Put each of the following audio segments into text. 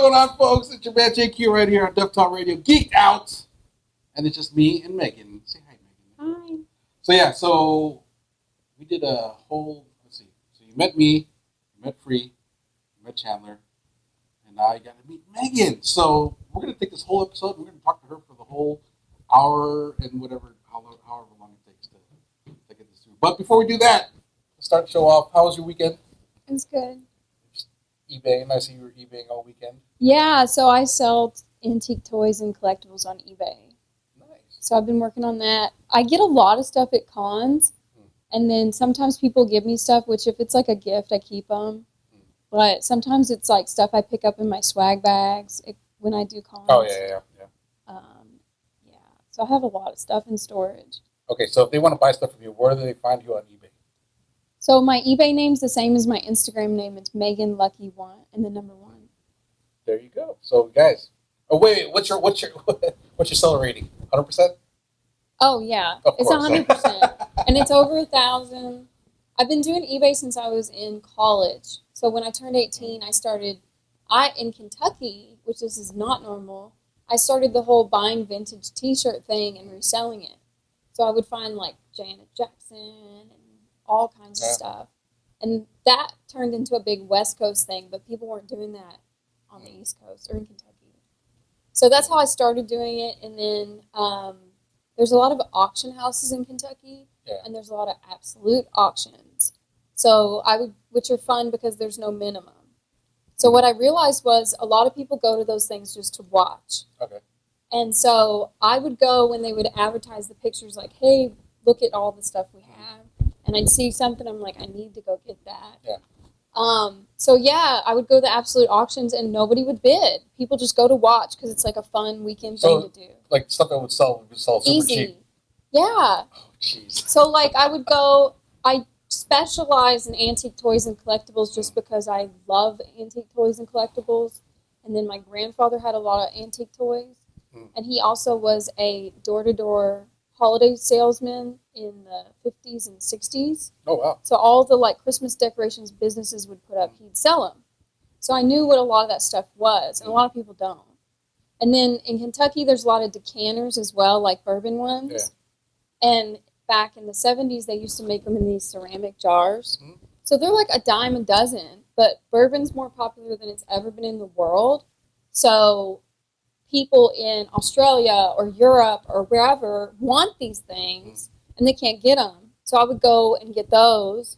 going on, folks? It's your man JQ right here on Deftal Radio, Geeked Out. And it's just me and Megan. Say hi, Megan. Hi. So we did a whole, let's see. So you met me, you met Free, you met Chandler, and now you got to meet Megan. So we're going to take this whole episode, and we're going to talk to her for the whole hour and whatever, however long it takes to get this through. But before we do that, let's start the show off. How was your weekend? It was good. eBaying. I see you were eBaying all weekend. Yeah, so I sell antique toys and collectibles on eBay. Nice. So I've been working on that. I get a lot of stuff at cons, and then sometimes people give me stuff, which if it's like a gift, I keep them. But sometimes it's like stuff I pick up in my swag bags when I do cons. Oh, yeah. Yeah, so I have a lot of stuff in storage. Okay, so if they want to buy stuff from you, where do they find you on eBay? So my eBay name's the same as my Instagram name. It's Megan Lucky 1 and the number 1. There you go. So guys, wait, what's your seller rating? 100%? Oh yeah, Of it's course. 100%, and it's over 1,000. I've been doing eBay since I was in college. So when I turned 18, I started. In Kentucky, which this is not normal. I started the whole buying vintage T-shirt thing and reselling it. So I would find like Janet Jackson and all kinds of stuff. And that turned into a big West Coast thing, but people weren't doing that on the East Coast or in Kentucky. So that's how I started doing it. And then there's a lot of auction houses in Kentucky, and there's a lot of absolute auctions. So which are fun because there's no minimum. So what I realized was a lot of people go to those things just to watch. Okay. And so I would go when they would advertise the pictures like, hey, look at all the stuff we have. And I'd see something, I'm like, I need to go get that. Yeah. So yeah, I would go to the absolute auctions and nobody would bid. People just go to watch because it's like a fun weekend thing to do. Like stuff that would sell super Easy. cheap. Yeah. Oh, jeez. So like I specialize in antique toys and collectibles just because I love antique toys and collectibles. And then my grandfather had a lot of antique toys. And he also was a door-to-door holiday salesman in the 50s and 60s. Oh, wow. So all the like Christmas decorations businesses would put up, he'd sell them. So I knew what a lot of that stuff was, and a lot of people don't. And then in Kentucky, there's a lot of decanters as well, like bourbon ones. Yeah. And back in the 70s, they used to make them in these ceramic jars. So they're like $10 a dozen, but bourbon's more popular than it's ever been in the world. So people in Australia or Europe or wherever want these things, and they can't get them. So I would go and get those,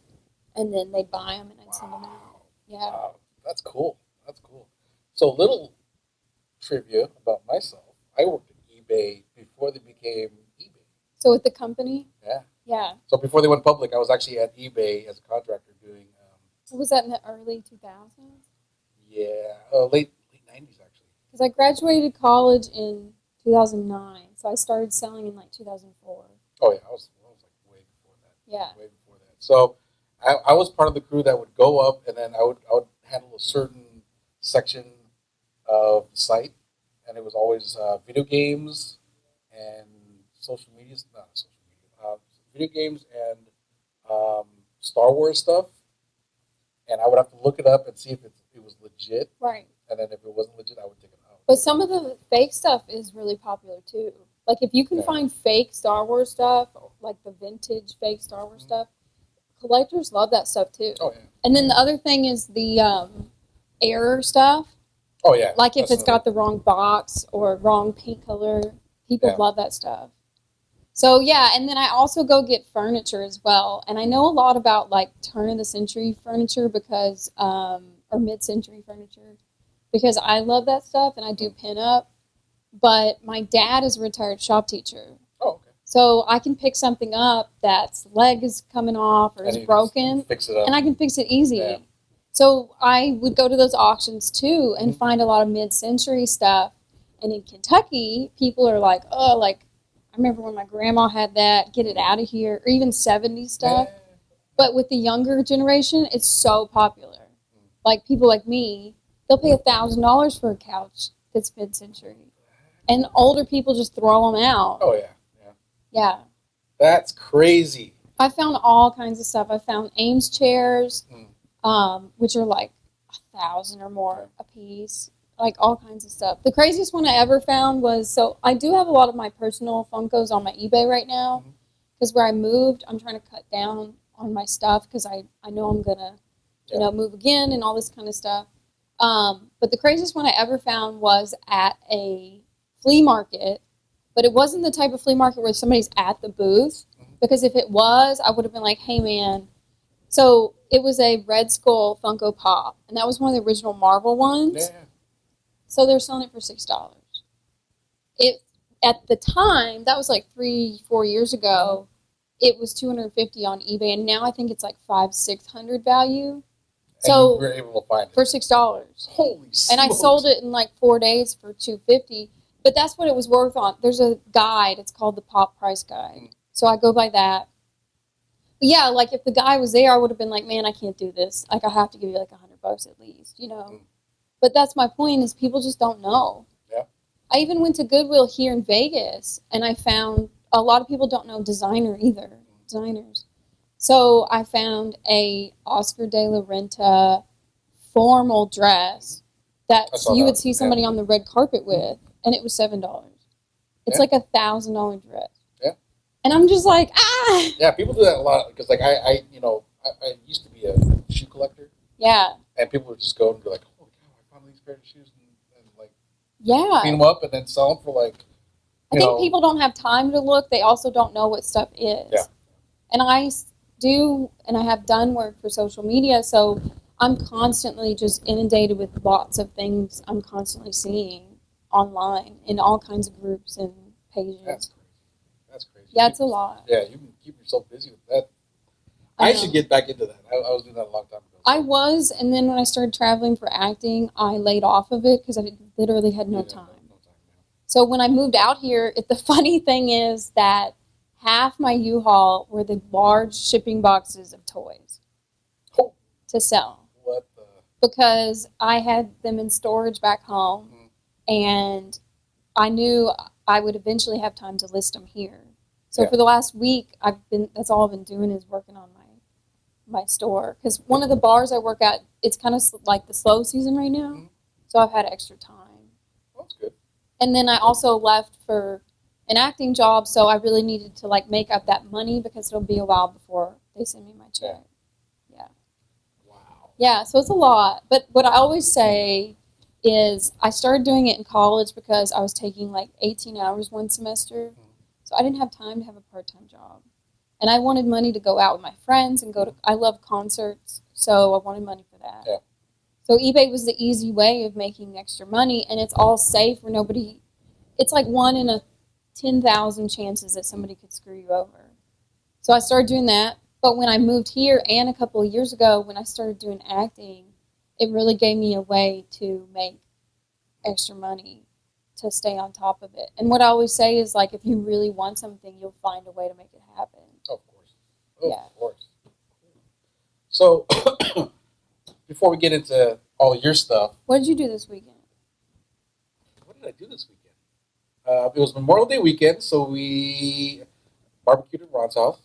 and then they'd buy them, and I'd send them out. Yeah. Wow. That's cool. So a little trivia about myself. I worked at eBay before they became eBay. So with the company? Yeah. Yeah. So before they went public, I was actually at eBay as a contractor doing... was that in the early 2000s? Yeah. Late 90s, actually. Because I graduated college in 2009, so I started selling in like 2004. Oh, yeah. I was like way before that. Yeah. Way before that. So I was part of the crew that would go up, and then I would handle a certain section of the site, and it was always video games and video games and Star Wars stuff, and I would have to look it up and see if it was legit. Right. And then if it wasn't legit, I would take it out. But some of the fake stuff is really popular too. Like if you can find fake Star Wars stuff, like the vintage fake Star Wars stuff, collectors love that stuff too. Oh, yeah. And then the other thing is the error stuff. Oh, yeah. Like if it's got the wrong box or wrong paint color, people love that stuff. So yeah, and then I also go get furniture as well. And I know a lot about like turn of the century furniture because, or mid-century furniture, because I love that stuff and I do pin up. But my dad is a retired shop teacher. Oh, okay. So I can pick something up that's leg is coming off or is broken, fix it up. and I can fix it easy. Yeah. So I would go to those auctions too and find a lot of mid-century stuff. And in Kentucky, people are like, oh, like, I remember when my grandma had that, get it out of here, or even 70s stuff. Yeah. But with the younger generation, it's so popular. Like people like me, they'll pay $1,000 for a couch that's mid-century. And older people just throw them out. Oh, yeah. Yeah. That's crazy. I found all kinds of stuff. I found Ames chairs, which are like $1,000 or more a piece. like all kinds of stuff. The craziest one I ever found was, so I do have a lot of my personal Funkos on my eBay right now because where I moved, I'm trying to cut down on my stuff because I know I'm gonna move again and all this kind of stuff. But the craziest one I ever found was at a flea market, but it wasn't the type of flea market where somebody's at the booth, because if it was, I would have been like, hey man. So it was a Red Skull Funko Pop, and that was one of the original Marvel ones. Yeah. So they're selling it for $6. It at the time, that was like 3-4 years ago, it was $250 on eBay, and now I think it's like $500-600 value. So we were able to find it for $6. Holy smokes. And I sold it in like 4 days for $250. But that's what it was worth on. There's a guide. It's called the Pop Price Guide. So I go by that. But yeah, like if the guy was there, I would have been like, man, I can't do this. Like I have to give you like $100 at least, you know. But that's my point, is people just don't know. Yeah. I even went to Goodwill here in Vegas, and I found a lot of people don't know designers. So I found a Oscar de la Renta formal dress that you would see somebody on the red carpet with, and it was $7. It's like $1,000 dress. Yeah. And I'm just like, ah. Yeah, people do that a lot because, like, I used to be a shoe collector. Yeah. And people would just go and be like, "Oh, I found these pair of shoes," and like, clean them up and then sell them for like. I think people don't have time to look. They also don't know what stuff is. Yeah. And I do, and I have done work for social media, so I'm constantly just inundated with lots of things I'm constantly seeing online in all kinds of groups and pages. That's crazy. Yeah, it's a lot. Yeah, you can keep yourself busy with that. I should get back into that. I was doing that a long time ago. I was, and then when I started traveling for acting, I laid off of it because I literally had no time. So when I moved out here, the funny thing is that half my U-Haul were the large shipping boxes of toys to sell. What the? Because I had them in storage back home, and I knew I would eventually have time to list them here. So for the last week, that's all I've been doing is working on my store. Because one of the bars I work at, it's kind of like the slow season right now, so I've had extra time. That's good. And then I also left for an acting job, so I really needed to like make up that money because it'll be a while before they send me my check. Yeah. Wow. Yeah, so it's a lot. But what I always say is I started doing it in college because I was taking like 18 hours one semester. So I didn't have time to have a part-time job. And I wanted money to go out with my friends and I love concerts, so I wanted money for that. Yeah. So eBay was the easy way of making extra money, and it's all safe where it's like 1 in 10,000 chances that somebody could screw you over. So I started doing that. But when I moved here and a couple of years ago, when I started doing acting, it really gave me a way to make extra money to stay on top of it. And what I always say is, like, if you really want something, you'll find a way to make it happen. Of course. Of course. So, before we get into all your stuff. What did you do this weekend? What did I do this weekend? It was Memorial Day weekend, so we barbecued at Ron's house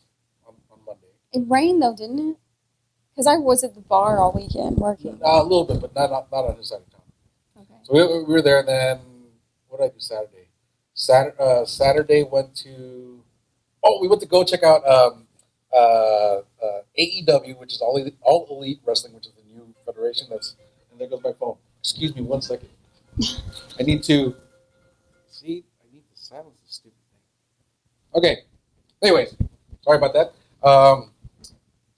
on Monday. It rained, though, didn't it? Because I was at the bar all weekend working. A little bit, but not on his side of town. Okay. So we were there, and then what did I do Saturday? Saturday went to. Oh, we went to go check out AEW, which is All Elite Wrestling, which is the new federation. And there goes my phone. Excuse me, 1 second. I need to silence this stupid thing. Okay. Anyways, sorry about that.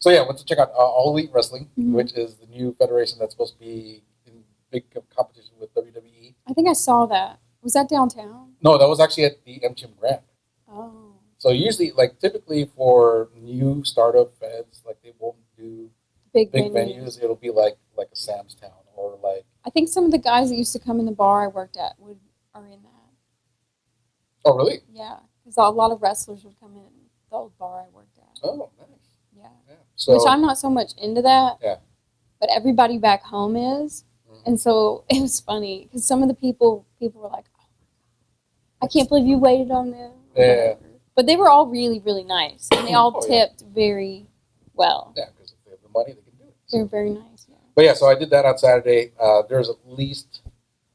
So yeah, went to check out All Elite Wrestling, which is the new federation that's supposed to be in big competition with WWE. I think I saw that. Was that downtown? No, that was actually at the MGM Grand. Oh. So usually, like typically for new startup feds, like they won't do big venues. It'll be like a Sam's Town or like. I think some of the guys that used to come in the bar I worked at are in that. Oh really? Yeah, because a lot of wrestlers would come in the old bar I worked at. Oh, nice. Yeah. So, which I'm not so much into that. Yeah. But everybody back home is, and so it was funny because some of the people were like, "Oh, I can't believe you waited on them." Yeah. But they were all really, really nice, and they all tipped very well. Yeah, because if they have the money, they can do it. They were very nice. Yeah. But yeah, so I did that on Saturday. There's at least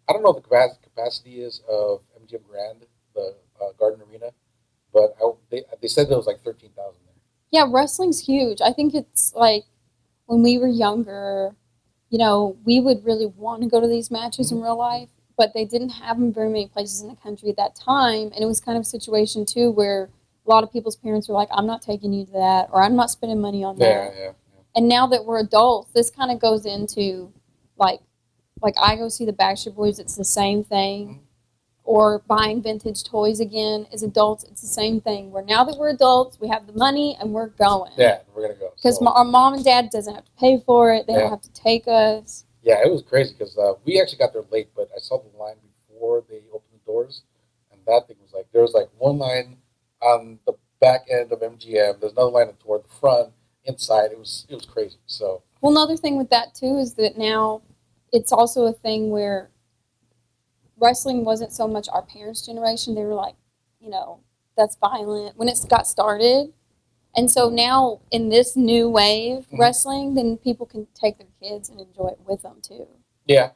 I don't know what the capacity is of MGM Grand, the Garden Arena, but they said there was like 13,000 there. Yeah, wrestling's huge. I think it's like when we were younger, we would really want to go to these matches in real life, but they didn't have them very many places in the country at that time. And it was kind of a situation, too, where a lot of people's parents were like, I'm not taking you to that, or I'm not spending money on that. Yeah. And now that we're adults, this kind of goes into, like I go see the Backstreet Boys, it's the same thing. Mm-hmm. Or buying vintage toys again. As adults, it's the same thing. Where now that we're adults, we have the money and we're going. Yeah, we're going to go. Because our mom and dad doesn't have to pay for it. They don't have to take us. Yeah, it was crazy because we actually got there late, but I saw the line before they opened the doors. And that thing was like, there was like one line on the back end of MGM. There's another line toward the front, inside. It was crazy. So. Well, another thing with that, too, is that now it's also a thing where wrestling wasn't so much our parents' generation. They were like, that's violent when it got started. And so now in this new wave wrestling, then people can take their kids and enjoy it with them too. Yeah.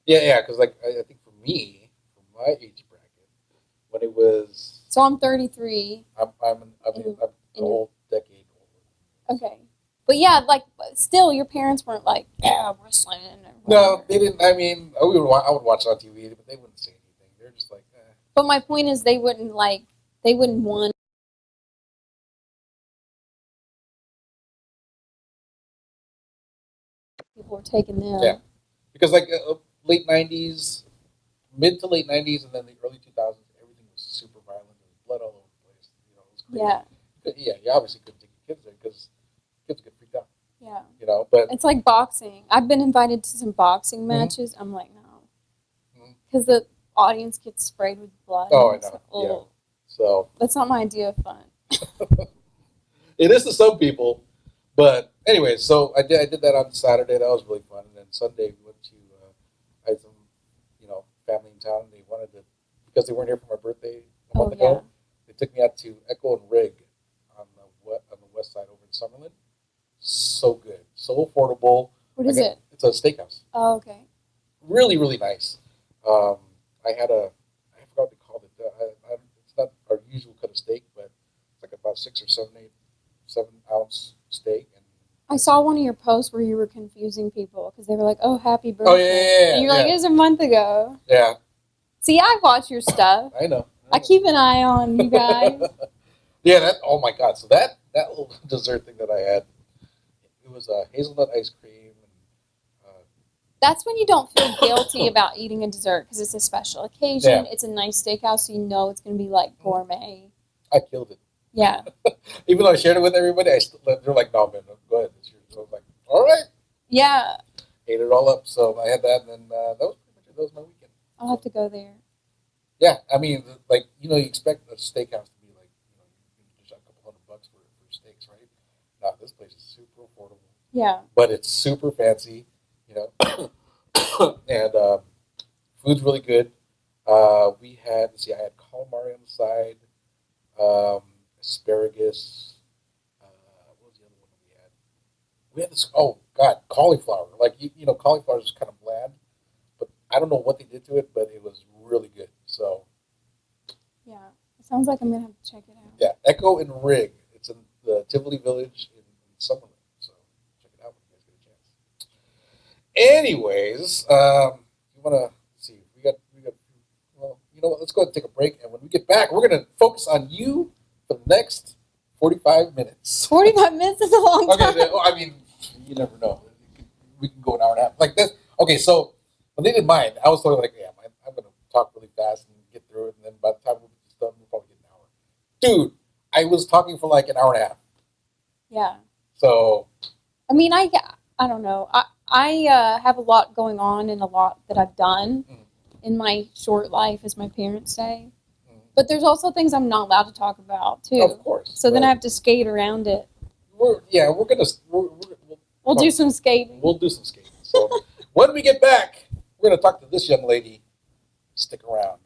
Because like I think for me, for my age bracket, when it was. So I'm 33. I'm a whole decade older. Okay. But yeah, like still, your parents weren't like, yeah, wrestling. No, they didn't. I mean, I would watch it on TV, but they wouldn't say anything. They're just like, eh. But my point is, they wouldn't want. People were taking them. Yeah, because like late '90s, mid to late '90s, and then the early 2000s, everything was super violent. There was blood all over the place. It was crazy. Yeah. You obviously couldn't take your kids there because kids get freaked out. Yeah. But it's like boxing. I've been invited to some boxing matches. I'm like, no. Because the audience gets sprayed with blood. Oh, I know. Yeah. So. That's not my idea of fun. It is to some people. But anyway, so I did that on Saturday. That was really fun. And then Sunday we went to, I had some, family in town. They wanted to, because they weren't here for my birthday a month ago, they took me out to Echo and Rig on the west side over in Summerlin. So good, so affordable. What is it? It's a steakhouse. Oh, okay. Really, really nice. I forgot what they called it. It's not our usual cut of steak, but it's like about 6 or 7 ounce steak. And I saw one of your posts where you were confusing people because they were like, "Oh, happy birthday!" Oh yeah. And you're like, "It was a month ago." Yeah. See, I watch your stuff. I know. I keep an eye on you guys. Yeah. Oh my God. So that little dessert thing that I had. It was hazelnut ice cream. And, that's when you don't feel guilty about eating a dessert because it's a special occasion. Yeah. It's a nice steakhouse, so you know it's going to be like gourmet. I killed it. Yeah. Even though I shared it with everybody, they're like, "No, man, go ahead." So I was like, "All right." Yeah. Ate it all up. So I had that, and then that was pretty much it. That was my weekend. I'll have to go there. Yeah, I mean, like you expect a steakhouse to be like, you dish out a couple $100 for steaks, right? No, this place is super affordable. Yeah. But it's super fancy, and food's really good. I had calamari on the side, asparagus. What was the other one that we had? We had this. Oh God, cauliflower. Like cauliflower is kind of bland, but I don't know what they did to it, but it was really good. So. Yeah, it sounds like I'm gonna have to check it out. Yeah, Echo and Rig. It's in the Tivoli Village in Summerlin. So check it out when you guys get a chance. Anyways, you want to see? We got. Well, you know what? Let's go ahead and take a break, and when we get back, we're gonna focus on you for the next 45 minutes. 45 minutes is a long time. Okay, well, I mean, you never know. We can go an hour and a half like this. Okay, so when they did mine, I was totally like, yeah, I'm gonna talk really fast and get through it, and then by the time we're done, we'll probably get an hour. Dude, I was talking for like an hour and a half. Yeah. So. I mean, I don't know. I have a lot going on and a lot that I've done in my short life, as my parents say. But there's also things I'm not allowed to talk about, too. Of course. So then I have to skate around it. We'll do some skating. We'll do some skating. So when we get back, we're going to talk to this young lady. Stick around.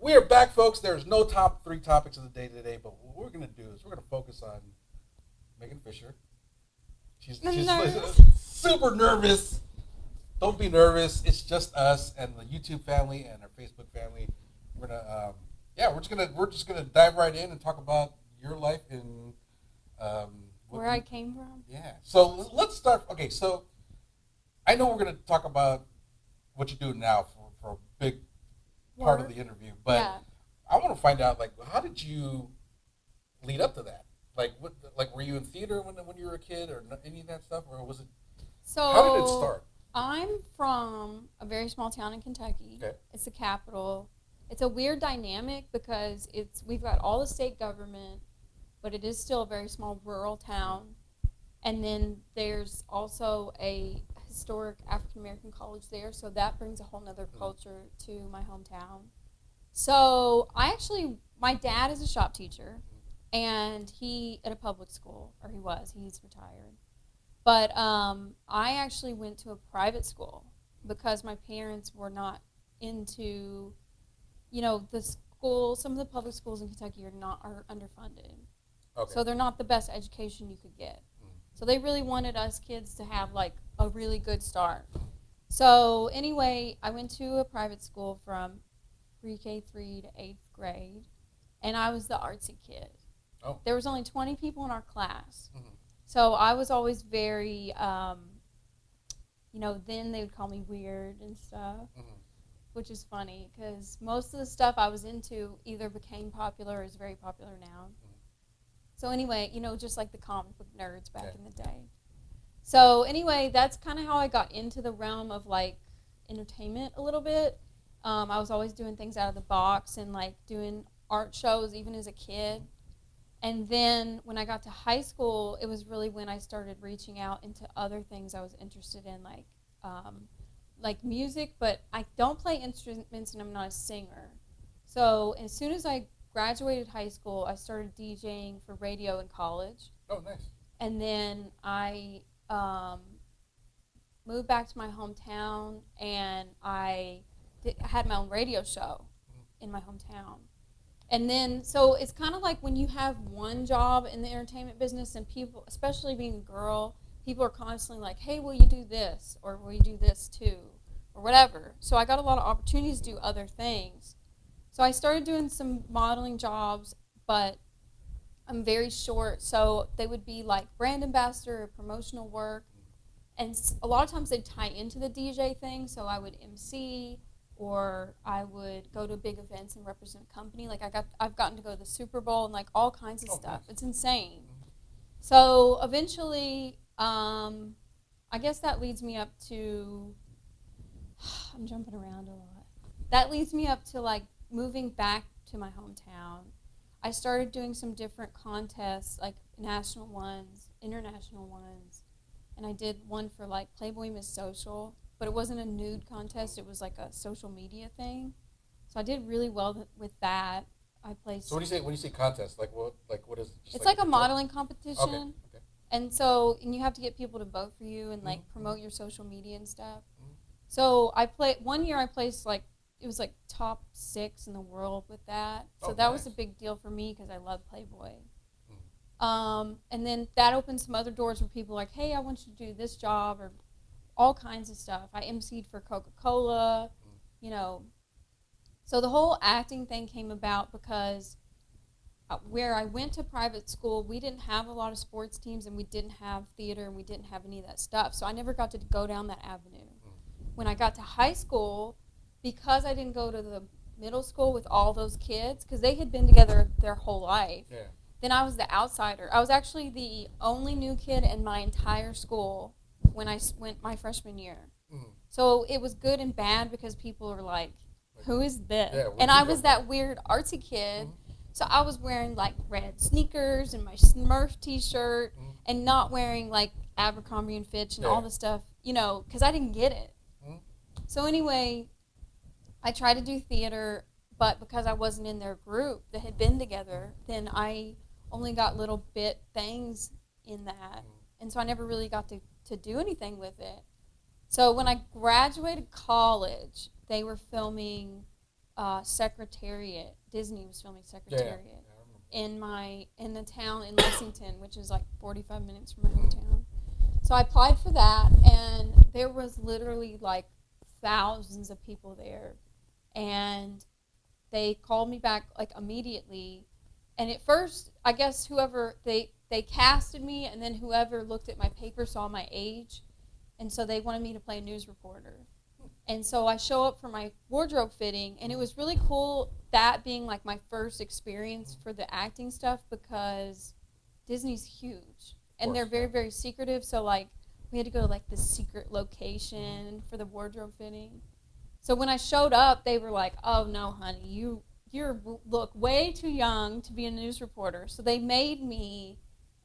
We are back, folks. There's no top 3 topics of the day today, but what we're going to do is we're going to focus on Megan Fisher. She's super nervous. Don't be nervous. It's just us and the YouTube family and our Facebook family. We're gonna, we're just gonna dive right in and talk about your life and where I came from. Yeah. So let's start. Okay. So I know we're gonna talk about what you're doing now for a big part of the interview, but I want to find out, like, how did you lead up to that? Like, were you in theater when you were a kid, or any of that stuff, or was it? So how did it start? I'm from a very small town in Kentucky. Okay. It's the capital. It's a weird dynamic because we've got all the state government, but it is still a very small rural town. And then there's also a historic African American college there, so that brings a whole nother culture to my hometown. So my dad is a shop teacher, and he at a public school, or he's retired. But I actually went to a private school because my parents were not into, the school. Some of the public schools in Kentucky are underfunded. Okay. So they're not the best education you could get. So they really wanted us kids to have like a really good start. So anyway, I went to a private school from pre-K 3 to 8th grade, and I was the artsy kid. Oh. There was only 20 people in our class. Mm-hmm. So I was always very, then they would call me weird and stuff, which is funny because most of the stuff I was into either became popular or is very popular now. So anyway, just like the comic book nerds back in the day. So anyway, that's kind of how I got into the realm of like entertainment a little bit. I was always doing things out of the box and like doing art shows even as a kid. And then when I got to high school, it was really when I started reaching out into other things I was interested in, like music, but I don't play instruments and I'm not a singer. So as soon as I graduated high school, I started DJing for radio in college. Oh, nice. And then I moved back to my hometown, and I had my own radio show in my hometown. And then, so it's kind of like when you have one job in the entertainment business and people, especially being a girl, people are constantly like, hey, will you do this? Or will you do this too? Or whatever. So I got a lot of opportunities to do other things. So I started doing some modeling jobs, but I'm very short. So they would be like brand ambassador or promotional work. And a lot of times they'd tie into the DJ thing. So I would MC, or I would go to big events and represent a company. Like I've gotten to go to the Super Bowl and like all kinds of stuff. Nice. It's insane. So eventually, I guess that leads me up to, I'm jumping around a lot. That leads me up to like moving back to my hometown. I started doing some different contests, like national ones, international ones. And I did one for like Playboy Miss Social. But it wasn't a nude contest. It was like a social media thing. So I did really well with that. I placed. So when you say contest, like what is it? It's like a modeling competition. Okay. And you have to get people to vote for you and like promote your social media and stuff. So one year I placed it was like top 6 in the world with that. So that was a big deal for me because I love Playboy. And then that opened some other doors where people are like, hey, I want you to do this job, or all kinds of stuff. I emceed for Coca-Cola, So the whole acting thing came about because where I went to private school, we didn't have a lot of sports teams, and we didn't have theater, and we didn't have any of that stuff. So I never got to go down that avenue. When I got to high school, because I didn't go to the middle school with all those kids, because they had been together their whole life, then I was the outsider. I was actually the only new kid in my entire school when I went my freshman year. So it was good and bad because people were like, who is this? Yeah, and I was that weird artsy kid. So I was wearing like red sneakers and my Smurf t-shirt and not wearing like Abercrombie and Fitch and all the stuff, because I didn't get it. So anyway, I tried to do theater, but because I wasn't in their group that had been together, then I only got little bit things in that. And so I never really got to do anything with it. So when I graduated college, they were filming Secretariat. Disney was filming Yeah. Secretariat I remember. in the town in Lexington, which is like 45 minutes from my hometown. So I applied for that, and there was literally like thousands of people there, and they called me back like immediately. And at first, I guess whoever they casted me, and then whoever looked at my paper saw my age, and so they wanted me to play a news reporter. And so I show up for my wardrobe fitting, and it was really cool that being like my first experience for the acting stuff, because Disney's huge and they're very, very secretive. So like we had to go to like this secret location for the wardrobe fitting. So when I showed up, they were like, "Oh no, honey, you look way too young to be a news reporter." So they made me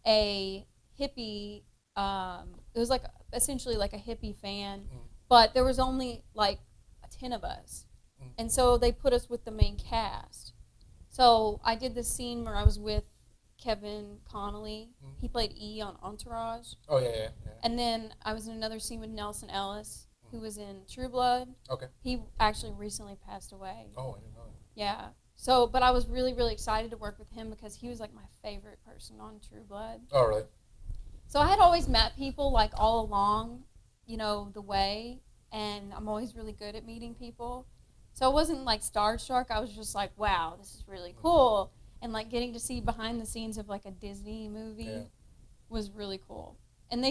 a hippie. It was like essentially like a hippie fan, but there was only like 10 of us, and so they put us with the main cast. So I did this scene where I was with Kevin Connolly. He played E on Entourage. Oh yeah. And then I was in another scene with Nelson Ellis, who was in True Blood. Okay. He actually recently passed away. Oh, I didn't know that. Yeah. So, but I was really, really excited to work with him because he was like my favorite person on True Blood. Oh, really? So I had always met people like all along, the way, and I'm always really good at meeting people. So I wasn't like starstruck. I was just like, wow, this is really cool. And like getting to see behind the scenes of like a Disney movie was really cool. And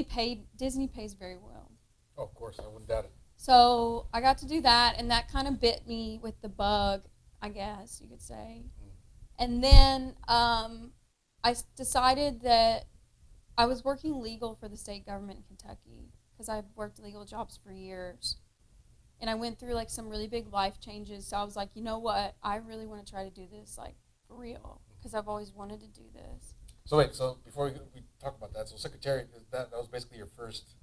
Disney pays very well. Oh, of course, I wouldn't doubt it. So I got to do that, and that kind of bit me with the bug, I guess you could say. And then I decided that I was working legal for the state government in Kentucky because I've worked legal jobs for years. And I went through like some really big life changes. So I was like, you know what? I really want to try to do this like for real because I've always wanted to do this. So wait, before we talk about that, so Secretariat, that was basically your first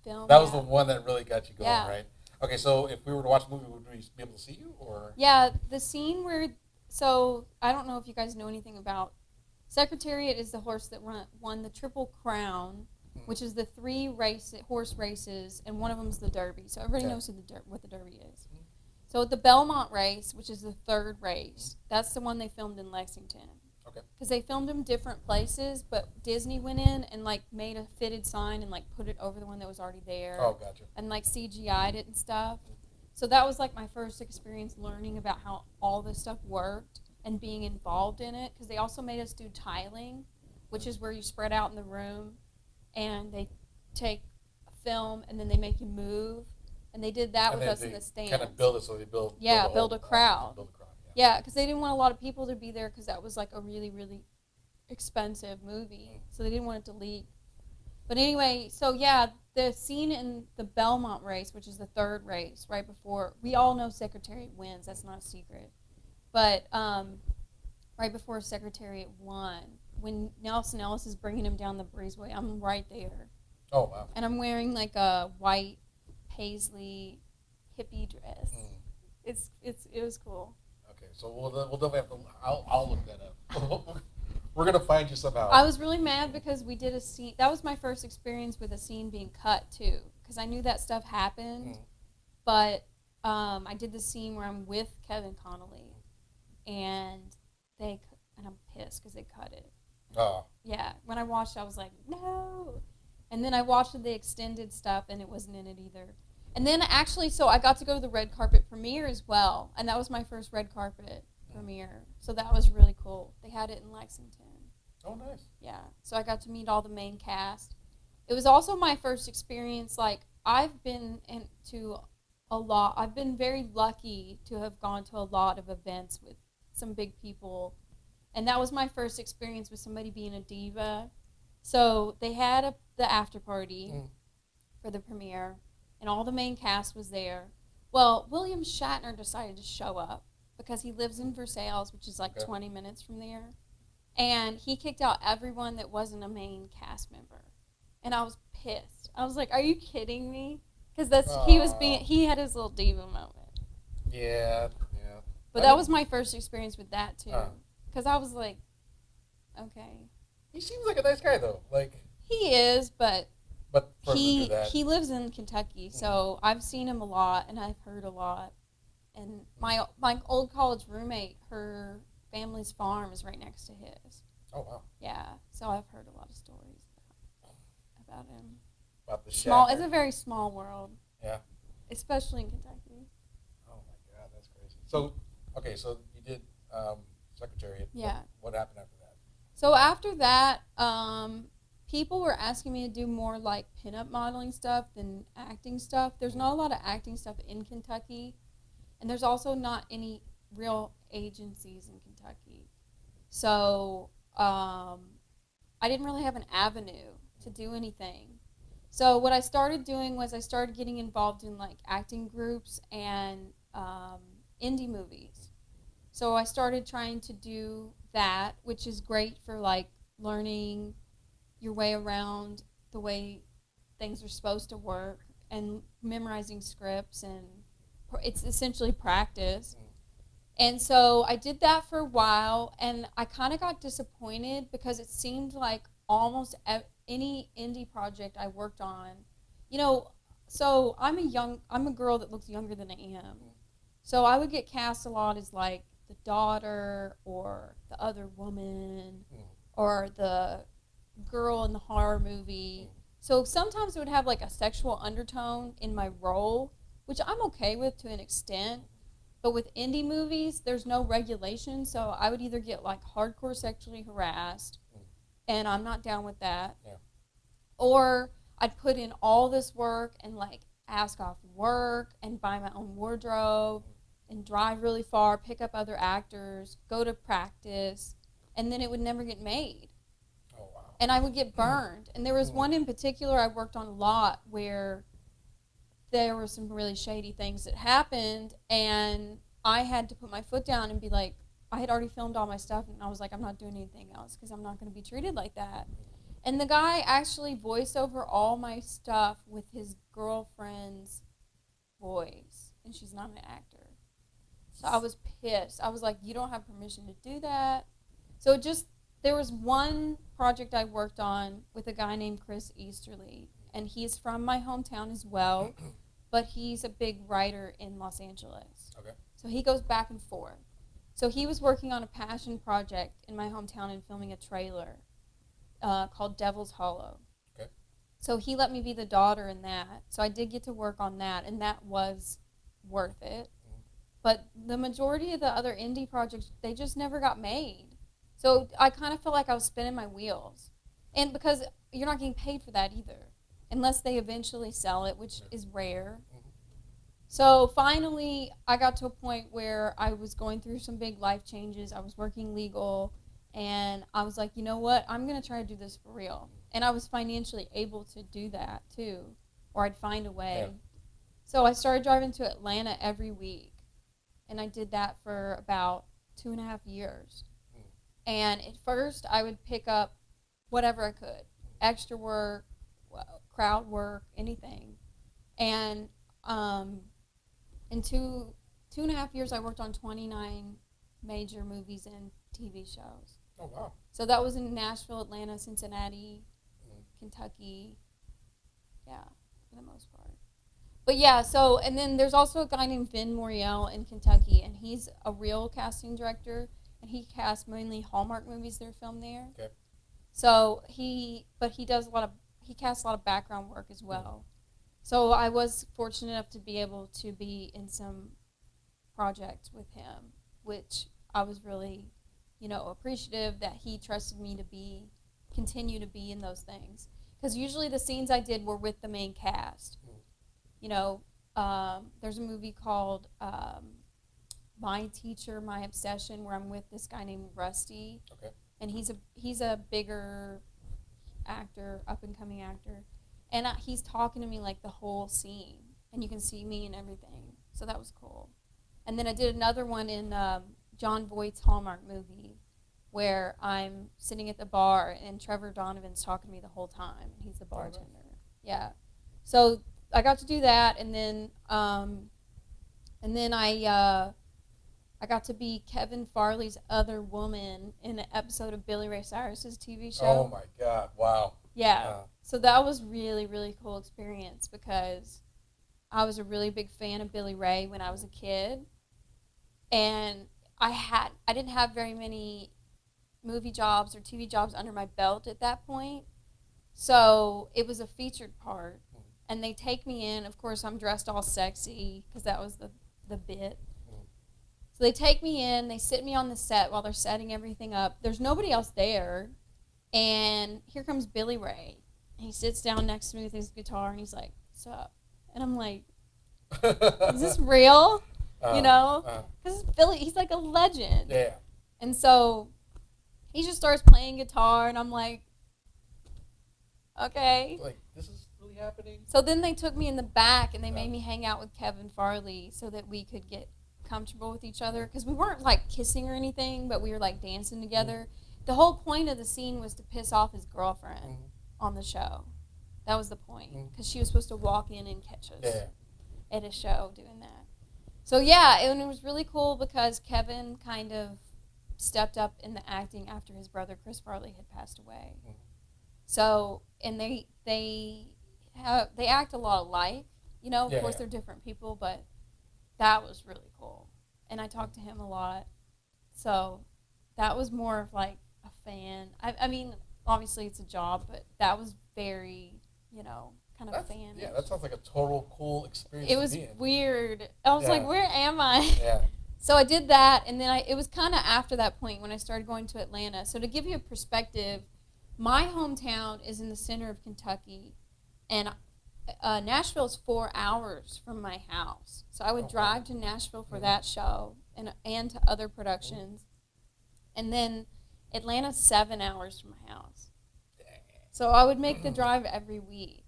film. That was the one that really got you going, right? Okay, so if we were to watch the movie, would we be able to see you, or? Yeah, the scene where, so I don't know if you guys know anything about, Secretariat is the horse that won the Triple Crown, which is the 3 horse races, and one of them is the Derby. So everybody knows what the Derby is. So the Belmont race, which is the 3rd race, that's the one they filmed in Lexington. Okay. Because they filmed them different places, but Disney went in and like made a fitted sign and like put it over the one that was already there. Oh, gotcha. And like CGI'd it and stuff. So that was like my first experience learning about how all this stuff worked and being involved in it. Because they also made us do tiling, which is where you spread out in the room and they take a film and then they make you move. And they did that with us in the stands. Kind of build it, so they build a crowd. Build a crowd. Yeah, because they didn't want a lot of people to be there because that was like a really, really expensive movie. So they didn't want it to leak. But anyway, so yeah, the scene in the Belmont race, which is the 3rd race, right before, we all know Secretariat wins. That's not a secret. But right before Secretariat won, when Nelson Ellis is bringing him down the breezeway, I'm right there. Oh, wow. And I'm wearing like a white paisley hippie dress. It was cool. Okay, so we'll definitely have to. I'll look that up. We're gonna find you somehow. I was really mad because we did a scene. That was my first experience with a scene being cut too, because I knew that stuff happened. But I did the scene where I'm with Kevin Connolly, and I'm pissed because they cut it. Oh. Yeah, when I watched it, I was like, no. And then I watched the extended stuff, and it wasn't in it either. And then actually, so I got to go to the red carpet premiere as well, and that was my first red carpet premiere. So that was really cool. They had it in Lexington. Oh, nice. Yeah, so I got to meet all the main cast. It was also my first experience. Like, I've been into a lot. I've been very lucky to have gone to a lot of events with some big people, and that was my first experience with somebody being a diva. So they had the after party for the premiere. And all the main cast was there. Well, William Shatner decided to show up because he lives in Versailles, which is like 20 minutes from there. And he kicked out everyone that wasn't a main cast member. And I was pissed. I was like, are you kidding me? Because he had his little diva moment. Yeah. But that was my first experience with that, too. Because I was like, okay. He seems like a nice guy, though. Like he is, but he lives in Kentucky, so I've seen him a lot and I've heard a lot. And my old college roommate, her family's farm is right next to his. Oh, wow. Yeah, so I've heard a lot of stories about him. About the Small. shatter. It's a very small world. Yeah. Especially in Kentucky. Oh my God, that's crazy. So, okay, so you did Secretariat. Yeah. What happened after that? So after that, people were asking me to do more like pinup modeling stuff than acting stuff. There's not a lot of acting stuff in Kentucky, and there's also not any real agencies in Kentucky. So I didn't really have an avenue to do anything. So what I started doing was I started getting involved in like acting groups and indie movies. So I started trying to do that, which is great for like learning your way around the way things are supposed to work and memorizing scripts, and it's essentially practice. And so I did that for a while, and I kind of got disappointed because it seemed like almost any indie project I worked on, so I'm a girl that looks younger than I am. So I would get cast a lot as like the daughter or the other woman or the girl in the horror movie. So sometimes it would have like a sexual undertone in my role, which I'm okay with to an extent. But with indie movies, there's no regulation, so I would either get like hardcore sexually harassed, and I'm not down with that, or I'd put in all this work and like ask off work and buy my own wardrobe and drive really far, pick up other actors, go to practice, and then it would never get made. Oh, wow. And I would get burned. And there was one in particular I worked on a lot where there were some really shady things that happened, and I had to put my foot down and be like, I had already filmed all my stuff, and I was like, I'm not doing anything else because I'm not going to be treated like that. And the guy actually voiced over all my stuff with his girlfriend's voice, and she's not an actor. So I was pissed. I was like, you don't have permission to do that. So there was one project I worked on with a guy named Chris Easterly, and he's from my hometown as well, but he's a big writer in Los Angeles. Okay. So he goes back and forth. So he was working on a passion project in my hometown and filming a trailer called Devil's Hollow. Okay. So he let me be the daughter in that. So I did get to work on that, and that was worth it. But the majority of the other indie projects, they just never got made. So I kind of felt like I was spinning my wheels. And because you're not getting paid for that either, unless they eventually sell it, which is rare. So finally, I got to a point where I was going through some big life changes. I was working legal, and I was like, you know what? I'm going to try to do this for real. And I was financially able to do that, too, or I'd find a way. Yeah. So I started driving to Atlanta every week, and I did that for about 2.5 years. And at first, I would pick up whatever I could, extra work, crowd work, anything. And in 2.5 years, I worked on 29 major movies and TV shows. Oh, wow. So that was in Nashville, Atlanta, Cincinnati, Kentucky. Yeah, for the most part. But yeah, so, and then there's also a guy named Vin Moriel in Kentucky, and he's a real casting director, and he casts mainly Hallmark movies that are filmed there. Okay. So he casts a lot of background work as well. So I was fortunate enough to be able to be in some projects with him, which I was really, appreciative that he trusted me to continue to be in those things. Because usually the scenes I did were with the main cast. There's a movie called My Teacher, My Obsession, where I'm with this guy named Rusty. Okay. And he's a bigger actor, up-and-coming actor. And he's talking to me like the whole scene. And you can see me and everything. So that was cool. And then I did another one in John Voight's Hallmark movie where I'm sitting at the bar and Trevor Donovan's talking to me the whole time. And he's the bartender. Yeah. So I got to do that. And then I got to be Kevin Farley's other woman in an episode of Billy Ray Cyrus's TV show. Oh, my God. Wow. Yeah. So that was really, really cool experience because I was a really big fan of Billy Ray when I was a kid. and I didn't have very many movie jobs or TV jobs under my belt at that point. So it was a featured part, and they take me in. Of course, I'm dressed all sexy because that was the bit. So they take me in. They sit me on the set while they're setting everything up. There's nobody else there, and here comes Billy Ray. He sits down next to me with his guitar, and he's like, "What's up?" And I'm like, "Is this real?" You know, because Billy, he's like a legend. Yeah. And so he just starts playing guitar, and I'm like, okay. Like, this is really happening? So then they took me in the back, and they made me hang out with Kevin Farley so that we could get comfortable with each other. Because we weren't, like, kissing or anything, but we were, like, dancing together. The whole point of the scene was to piss off his girlfriend on the show. That was the point. Because she was supposed to walk in and catch us at a show doing that. So, yeah, and it was really cool because Kevin kind of stepped up in the acting after his brother Chris Farley had passed away. So, and they act a lot alike, you know. Of course, they're different people, but that was really cool. And I talked to him a lot, so that was more of like a fan. I mean, obviously it's a job, but that was very, you know, kind of fan. Yeah, that sounds like a total cool experience. It was weird. I was like, where am I? Yeah. So I did that, and then it was kind of after that point when I started going to Atlanta. So to give you a perspective, my hometown is in the center of Kentucky, and Nashville's 4 hours from my house. So I would drive to Nashville for that show and to other productions. And then Atlanta's 7 hours from my house. So I would make the drive every week.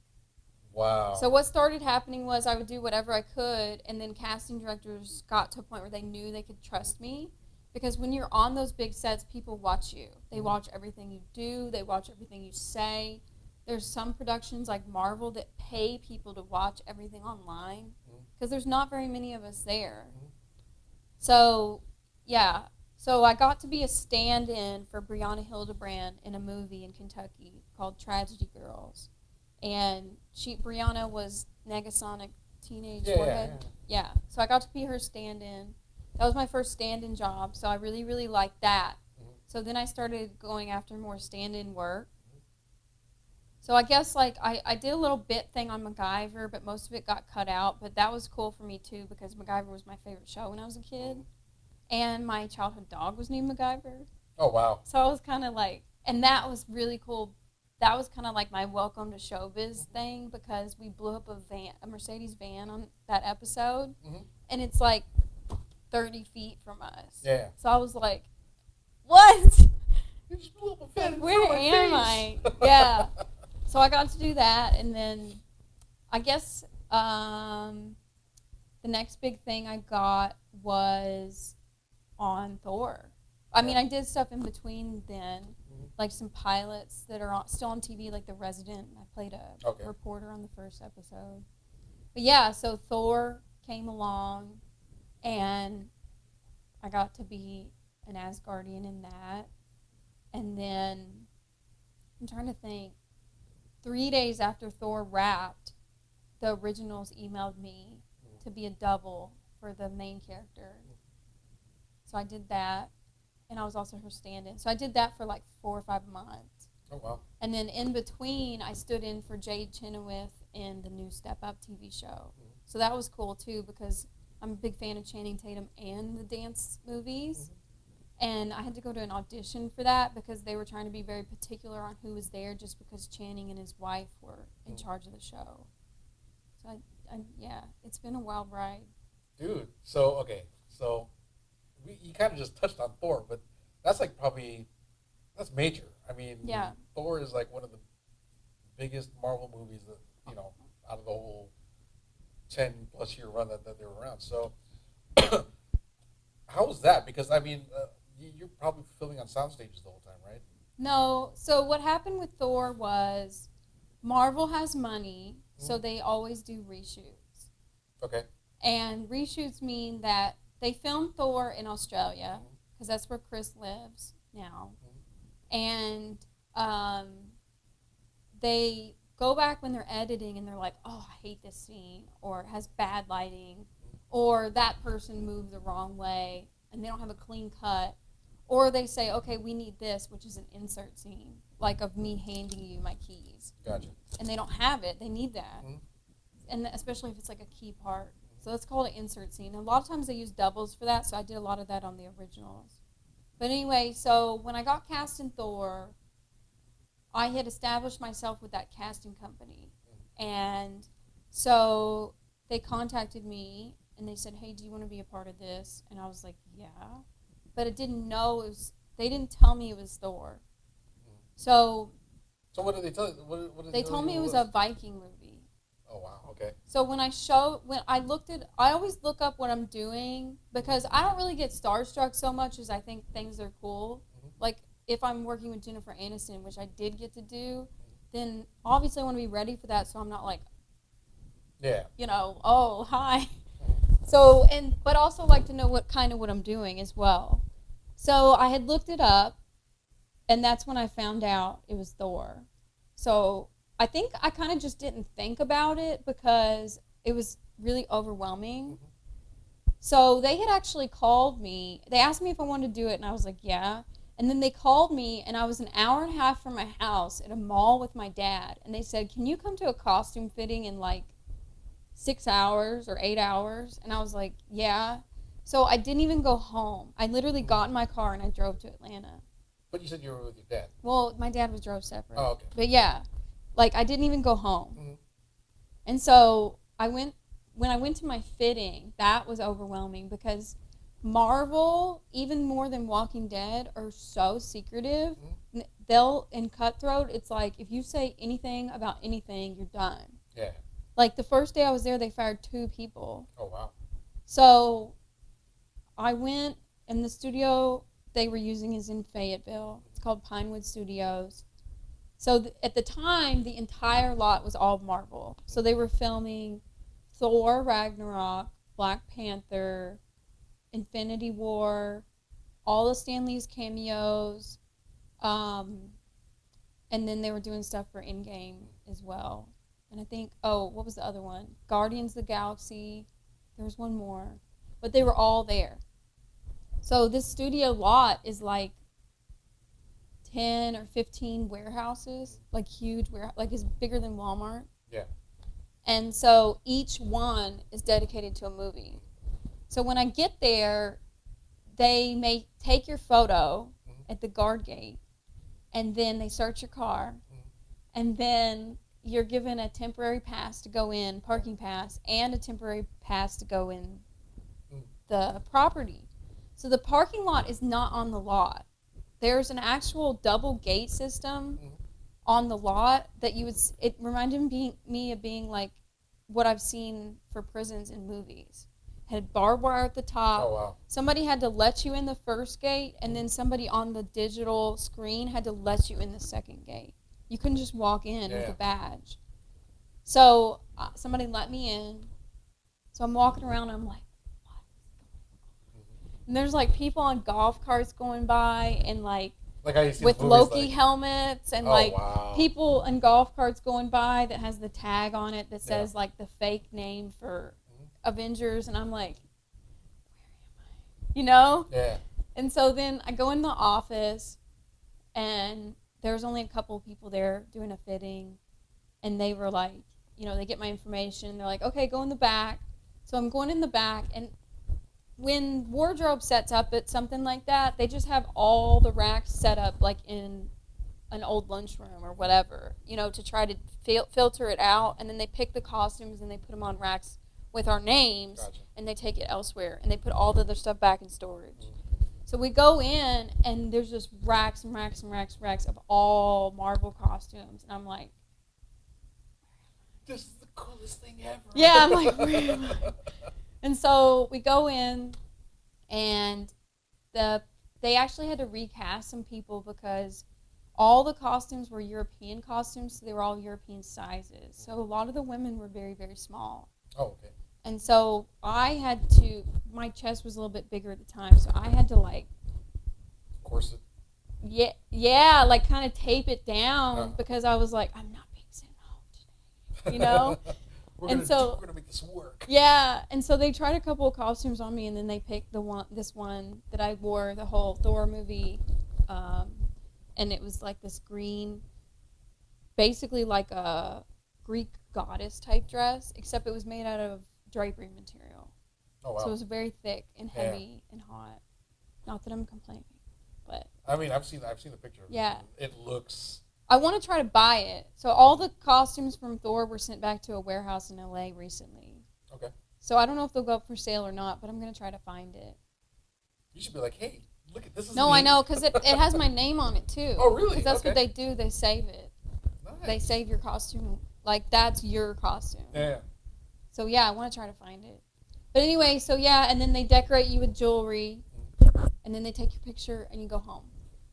Wow. So what started happening was I would do whatever I could, and then casting directors got to a point where they knew they could trust me. Because when you're on those big sets, people watch you. They watch everything you do. They watch everything you say. There's some productions like Marvel that pay people to watch everything online because there's not very many of us there. So, yeah. So I got to be a stand-in for Brianna Hildebrand in a movie in Kentucky called Tragedy Girls. And Brianna was Negasonic Teenage Warhead. Yeah. So I got to be her stand-in. That was my first stand-in job, so I really, really liked that. So then I started going after more stand-in work. So I guess, like, I did a little bit thing on MacGyver, but most of it got cut out. But that was cool for me, too, because MacGyver was my favorite show when I was a kid. And my childhood dog was named MacGyver. Oh, wow. So I was kind of like, and that was really cool. That was kind of like my welcome to showbiz thing because we blew up a Mercedes van on that episode. And it's like 30 feet from us. Yeah. So I was like, what? You just blew up a fan. Where am I? Yeah. So I got to do that, and then I guess the next big thing I got was on Thor. I mean, I did stuff in between then, like some pilots that are still on TV, like The Resident. I played a reporter on the first episode. But yeah, so Thor came along, and I got to be an Asgardian in that. And then, I'm trying to think, 3 days after Thor wrapped, the originals emailed me to be a double for the main character. So I did that, and I was also her stand-in. So I did that for like 4 or 5 months. Oh, wow. And then in between, I stood in for Jade Chenoweth in the new Step Up TV show. So that was cool, too, because I'm a big fan of Channing Tatum and the dance movies. And I had to go to an audition for that because they were trying to be very particular on who was there just because Channing and his wife were in charge of the show. So, yeah, it's been a wild ride. Dude, so you kind of just touched on Thor, but that's like that's major. I mean, Thor is like one of the biggest Marvel movies that, you know, out of the whole 10-plus year run that they were around. So how was that? Because, I mean, you're probably filming on sound stages the whole time, right? No. So what happened with Thor was Marvel has money, so they always do reshoots. Okay. And reshoots mean that they film Thor in Australia, because that's where Chris lives now. And they go back when they're editing and they're like, oh, I hate this scene, or it has bad lighting, or that person moved the wrong way. and they don't have a clean cut. Or they say, okay, we need this, which is an insert scene, like of me handing you my keys. Gotcha. And they don't have it. They need that. Mm-hmm. And especially if it's like a key part. So that's called an insert scene. And a lot of times they use doubles for that, so I did a lot of that on the originals. But anyway, so when I got cast in Thor, I had established myself with that casting company. And so they contacted me, and they said, hey, do you want to be a part of this? And I was like, yeah. But I didn't know it was, they didn't tell me it was Thor. So what did they tell you? What did they told me it was a Viking movie. Oh, wow, okay. So when I always look up what I'm doing, because I don't really get starstruck so much as I think things are cool. Mm-hmm. Like if I'm working with Jennifer Aniston, which I did get to do, then obviously I want to be ready for that, so I'm not like, oh, hi. So, but also like to know what I'm doing as well. So I had looked it up, and that's when I found out it was Thor. So I think I kind of just didn't think about it because it was really overwhelming. Mm-hmm. So they had actually called me. They asked me if I wanted to do it, and I was like, yeah. And then they called me, and I was an hour and a half from my house at a mall with my dad. And they said, can you come to a costume fitting in like 6 hours or 8 hours? And I was like, yeah. So I didn't even go home. I literally got in my car and I drove to Atlanta. But you said you were with your dad. Well, my dad drove separate. Oh, okay. But yeah, like I didn't even go home. Mm-hmm. And so when I went to my fitting, that was overwhelming because Marvel, even more than Walking Dead, are so secretive. Mm-hmm. In Cutthroat, it's like if you say anything about anything, you're done. Yeah. Like the first day I was there, they fired 2 people. Oh, wow. So I went, and the studio they were using is in Fayetteville. It's called Pinewood Studios. So at the time, the entire lot was all Marvel. So they were filming Thor, Ragnarok, Black Panther, Infinity War, all of Stan Lee's cameos, and then they were doing stuff for Endgame as well. And I think, what was the other one? Guardians of the Galaxy. There was one more. But they were all there. So this studio lot is like 10 or 15 warehouses, like huge warehouse, like it's bigger than Walmart. Yeah. And so each one is dedicated to a movie. So when I get there, they may take your photo at the guard gate, and then they search your car, and then you're given a temporary pass to go in, parking pass, and a temporary pass to go in the property. So the parking lot is not on the lot. There's an actual double gate system on the lot that it reminded me of being like what I've seen for prisons in movies. Had barbed wire at the top. Oh, wow. Somebody had to let you in the first gate, and then somebody on the digital screen had to let you in the second gate. You couldn't just walk in with a badge. So somebody let me in. So I'm walking around, and I'm like, what is going on? And there's like people on golf carts going by, and like how you see with movies, Loki helmets, and people in golf carts going by that has the tag on it that says like the fake name for Avengers, and I'm like, where am I? Yeah. And so then I go in the office, and there's only a couple of people there doing a fitting, and they were like, they get my information. They're like, okay, go in the back. So I'm going in the back, and when wardrobe sets up at something like that, they just have all the racks set up like in an old lunchroom or whatever, to try to filter it out, and then they pick the costumes and they put them on racks with our names, and they take it elsewhere, and they put all the other stuff back in storage. So we go in, and there's just racks and racks and racks and racks of all Marvel costumes, and I'm like, this is the coolest thing ever. Yeah, I'm like, where am I? And so we go in, and they actually had to recast some people because all the costumes were European costumes, so they were all European sizes. So a lot of the women were very, very small. Oh, okay. And so my chest was a little bit bigger at the time, so I had to corset. Yeah, like kind of tape it down because I was like, I'm not being sent home today, We're gonna make this work. Yeah, and so they tried a couple of costumes on me, and then they picked this one that I wore the whole Thor movie, and it was like this green, basically like a Greek goddess type dress, except it was made out of drapery material. Oh wow! So it was very thick and heavy and hot. Not that I'm complaining, but I mean, I've seen the picture. Yeah, it looks. I want to try to buy it. So all the costumes from Thor were sent back to a warehouse in LA recently. Okay. So I don't know if they'll go up for sale or not, but I'm gonna try to find it. You should be like, hey, look at this. No, I know, because it has my name on it too. Oh, really? Because that's what they do. They save it. Nice. They save your costume. Like, that's your costume. Yeah. So, yeah, I want to try to find it. But anyway, so yeah, and then they decorate you with jewelry, and then they take your picture, and you go home.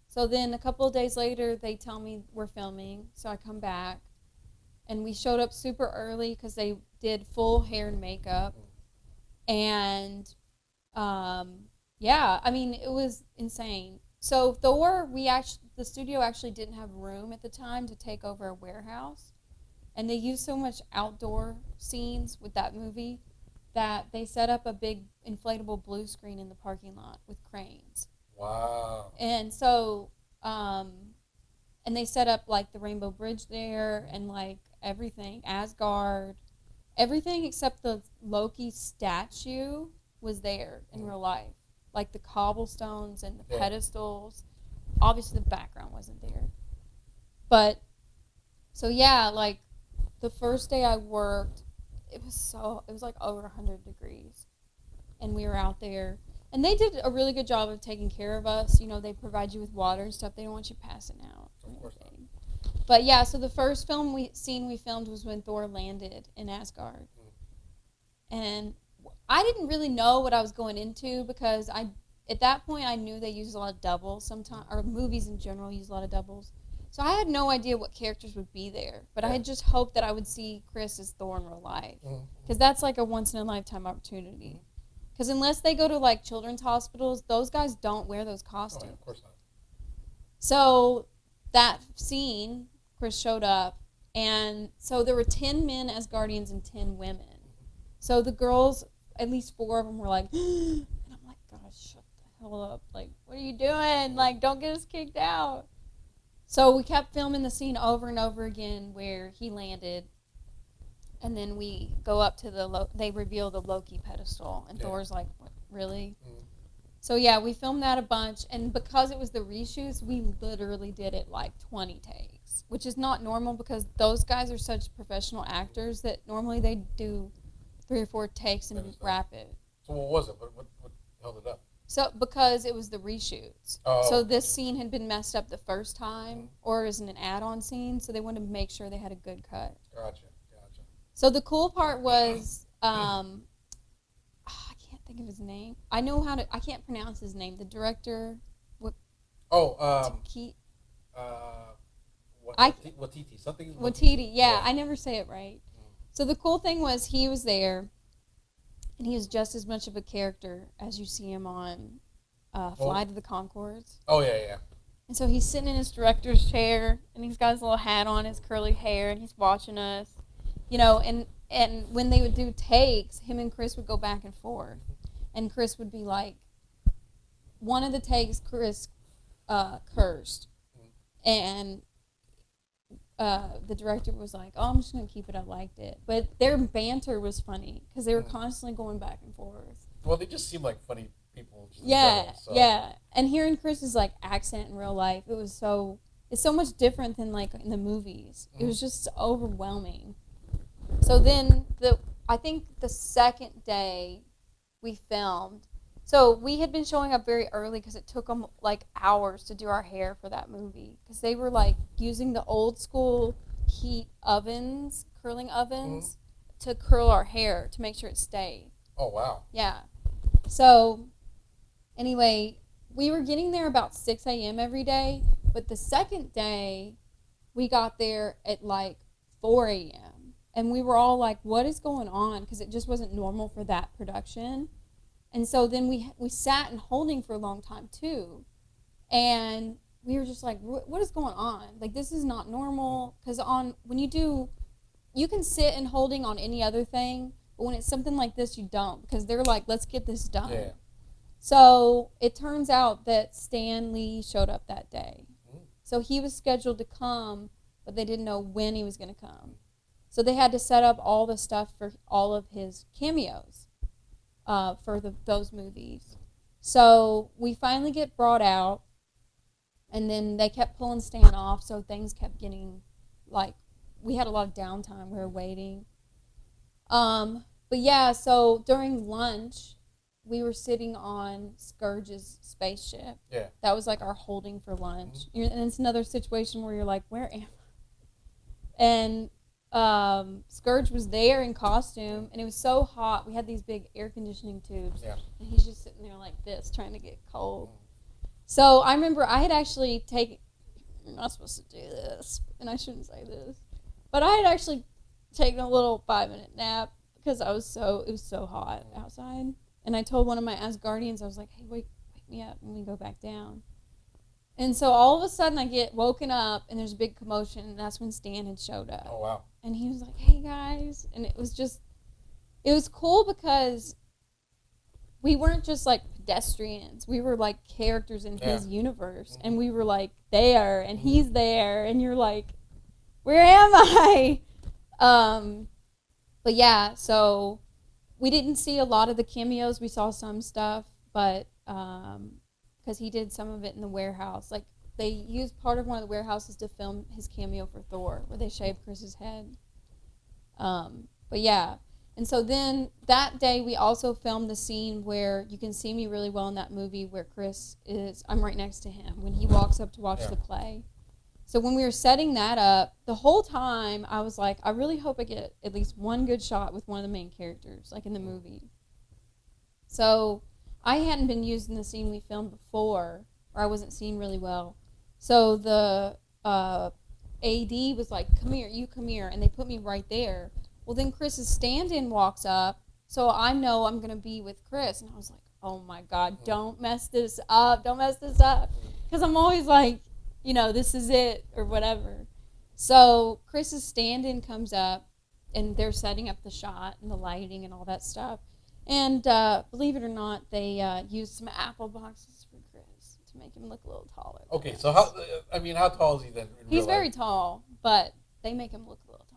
So then a couple of days later, they tell me we're filming, so I come back, and we showed up super early because they did full hair and makeup, and yeah, I mean, it was insane. So Thor, the studio actually didn't have room at the time to take over a warehouse, and they used so much outdoor scenes with that movie that they set up a big inflatable blue screen in the parking lot with cranes. Wow. And so, and they set up like the Rainbow Bridge there and like everything, Asgard, everything except the Loki statue was there in real life. Like the cobblestones and the pedestals. Obviously the background wasn't there. But, so yeah, like the first day I worked, it was like over 100 degrees. And we were out there. And they did a really good job of taking care of us. You know, they provide you with water and stuff. They don't want you passing out. Of course not. But yeah, so the first scene we filmed was when Thor landed in Asgard. And I didn't really know what I was going into because at that point I knew they used a lot of doubles sometimes, or movies in general use a lot of doubles. So I had no idea what characters would be there, but I had just hoped that I would see Chris as Thor in real life, because that's like a once-in-a-lifetime opportunity. Because unless they go to like children's hospitals, those guys don't wear those costumes. Oh, of course not. So that scene, Chris showed up, and so there were 10 men as guardians and 10 women. So the girls, at least 4 of them were like, and I'm like, gosh, shut the hell up. Like, what are you doing? Like, don't get us kicked out. So we kept filming the scene over and over again where he landed, and then we go up to they reveal the Loki pedestal, and Thor's like, what, really? So yeah, we filmed that a bunch, and because it was the reshoots, we literally did it like 20 takes, which is not normal because those guys are such professional actors that normally they do 3 or 4 takes and wrap it. So what was it? What held it up? So because it was the reshoots. Oh. So this scene had been messed up the first time, or as an add-on scene, so they wanted to make sure they had a good cut. Gotcha. So the cool part was, I can't think of his name. I can't pronounce his name. The director. Watiti, something. Watiti, yeah, I never say it right. So the cool thing was he was there, and he was just as much of a character as you see him on Flight of the Conchords. Oh, yeah. And so he's sitting in his director's chair, and he's got his little hat on, his curly hair, and he's watching us. You know, and when they would do takes, him and Chris would go back and forth. And Chris would be like, one of the takes, Chris cursed. And the director was like, oh, I'm just going to keep it. I liked it. But their banter was funny because they were constantly going back and forth. Well, they just seem like funny people. Yeah. And hearing Chris's like accent in real life, it's so much different than like in the movies. It was just overwhelming. So then I think the second day we filmed, so we had been showing up very early because it took them like hours to do our hair for that movie because they were like using the old school heat ovens, curling ovens, to curl our hair to make sure it stayed. Oh, wow. Yeah. So anyway, we were getting there about 6 a.m. every day, but the second day we got there at like 4 a.m. And we were all like, what is going on? Because it just wasn't normal for that production. And so then we sat in holding for a long time, too. And we were just like, what is going on? Like, this is not normal. Because when you do you can sit and holding on any other thing, but when it's something like this, you don't, because they're like, let's get this done. Yeah. So it turns out that Stan Lee showed up that day. So he was scheduled to come, but they didn't know when he was going to come. So they had to set up all the stuff for all of his cameos for those movies. So we finally get brought out, and then they kept pulling Stan off, so things kept getting, like, we had a lot of downtime. We were waiting. But yeah, so during lunch, we were sitting on Scourge's spaceship. Yeah. That was like our holding for lunch. And it's another situation where you're like, where am I? And Scourge was there in costume, and it was so hot. We had these big air conditioning tubes. Yeah. And he's just sitting there like this, trying to get cold. So I remember I had actually taken, I'm not supposed to do this, and I shouldn't say this, but I had actually taken a little 5-minute nap because it was so hot outside. And I told one of my Asgardians, I was like, hey, wake me up when we go back down. And so all of a sudden I get woken up, and there's a big commotion, and that's when Stan had showed up. Oh, wow. And he was like, hey, guys. And it was cool because we weren't just like pedestrians. We were like characters in his universe. And we were like there, and he's there, and you're like, where am I? But yeah, so we didn't see a lot of the cameos. We saw some stuff, but because he did some of it in the warehouse. Like, they used part of one of the warehouses to film his cameo for Thor, where they shaved Chris's head. But yeah, and so then that day we also filmed the scene where you can see me really well in that movie where I'm right next to him when he walks up to watch the play. So when we were setting that up, the whole time I was like, I really hope I get at least one good shot with one of the main characters, like in the movie. So I hadn't been used in the scene we filmed before, or I wasn't seen really well. So the AD was like, come here, and they put me right there. Well, then Chris's stand-in walks up, so I know I'm going to be with Chris. And I was like, oh my God, don't mess this up. Because I'm always like, this is it, or whatever. So Chris's stand-in comes up, and they're setting up the shot and the lighting and all that stuff. And believe it or not, they used some apple boxes for Chris to make him look a little taller. Okay, so how tall is he then? He's very tall, but they make him look a little tall.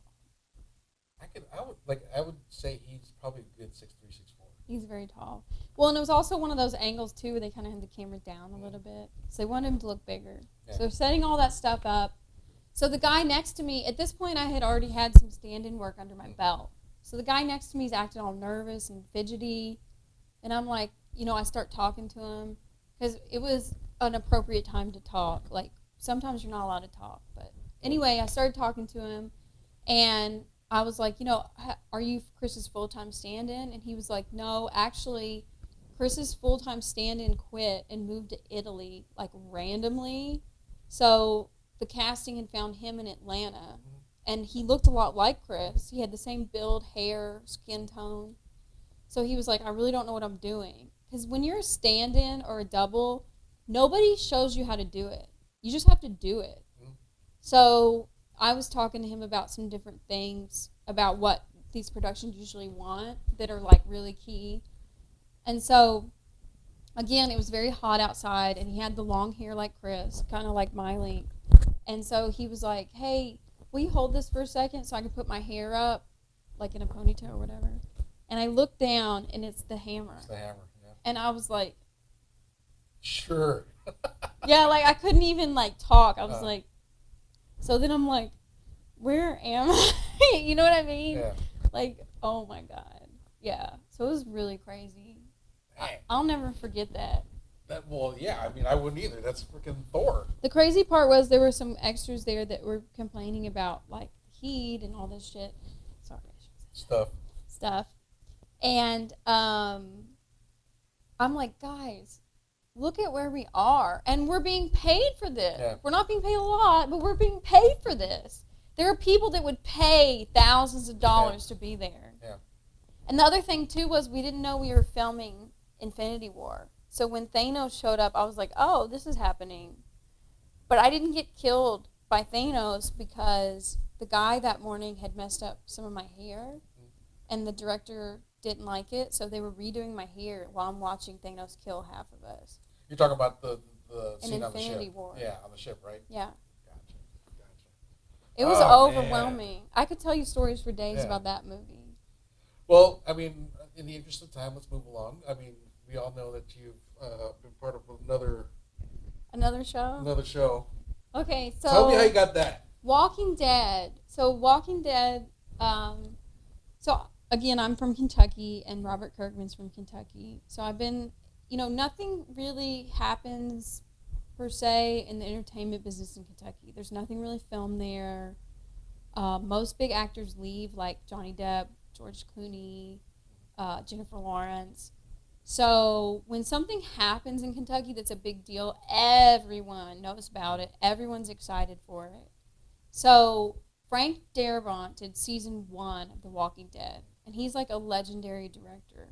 I would say he's probably a good 6'3", 6'4". He's very tall. Well, and it was also one of those angles too where they kind of had the camera down a little bit, so they wanted him to look bigger. Yeah. So they're setting all that stuff up. So the guy next to me, at this point, I had already had some stand-in work under my belt. So the guy next to me is acting all nervous and fidgety, and I'm like, I start talking to him because it was an appropriate time to talk. Like, sometimes you're not allowed to talk, but anyway, I started talking to him, and I was like, are you Chris's full-time stand-in? And he was like, no, actually, Chris's full-time stand-in quit and moved to Italy, like, randomly. So the casting had found him in Atlanta, and he looked a lot like Chris. He had the same build, hair, skin tone. So he was like, I really don't know what I'm doing. Because when you're a stand-in or a double, nobody shows you how to do it. You just have to do it. So I was talking to him about some different things about what these productions usually want that are like really key. And so, again, it was very hot outside, and he had the long hair like Chris, kind of like my length. And so he was like, hey, will you hold this for a second so I can put my hair up, like in a ponytail or whatever? And I looked down, and it's the hammer. It's the hammer, yeah. And I was like, sure. Yeah, like I couldn't even like talk. I was like, so then I'm like, where am I? You know what I mean? Yeah. Like, oh my God. Yeah. So it was really crazy. I'll never forget that. I wouldn't either. That's freaking Thor. The crazy part was there were some extras there that were complaining about like heat and all this shit. Sorry, I shouldn't say stuff. And I'm like, guys, look at where we are, and we're being paid for this. Yeah. We're not being paid a lot, but we're being paid for this. There are people that would pay thousands of dollars to be there. Yeah. And the other thing too was we didn't know we were filming Infinity War. So when Thanos showed up, I was like, oh, this is happening. But I didn't get killed by Thanos because the guy that morning had messed up some of my hair, and the director didn't like it, so they were redoing my hair while I'm watching Thanos kill half of us. You're talking about the scene on the Infinity ship. War. Yeah, on the ship, right? Yeah. Gotcha. It was overwhelming. Man. I could tell you stories for days about that movie. Well, I mean, in the interest of time, let's move along. I mean, we all know that you've been part of another show. Another show. Okay, so tell me how you got that. Walking Dead. So Walking Dead. So again, I'm from Kentucky, and Robert Kirkman's from Kentucky. So I've been, nothing really happens per se in the entertainment business in Kentucky. There's nothing really filmed there. Most big actors leave, like Johnny Depp, George Clooney, Jennifer Lawrence. So when something happens in Kentucky that's a big deal, everyone knows about it. Everyone's excited for it. So Frank Darabont did season 1 of The Walking Dead, and he's like a legendary director.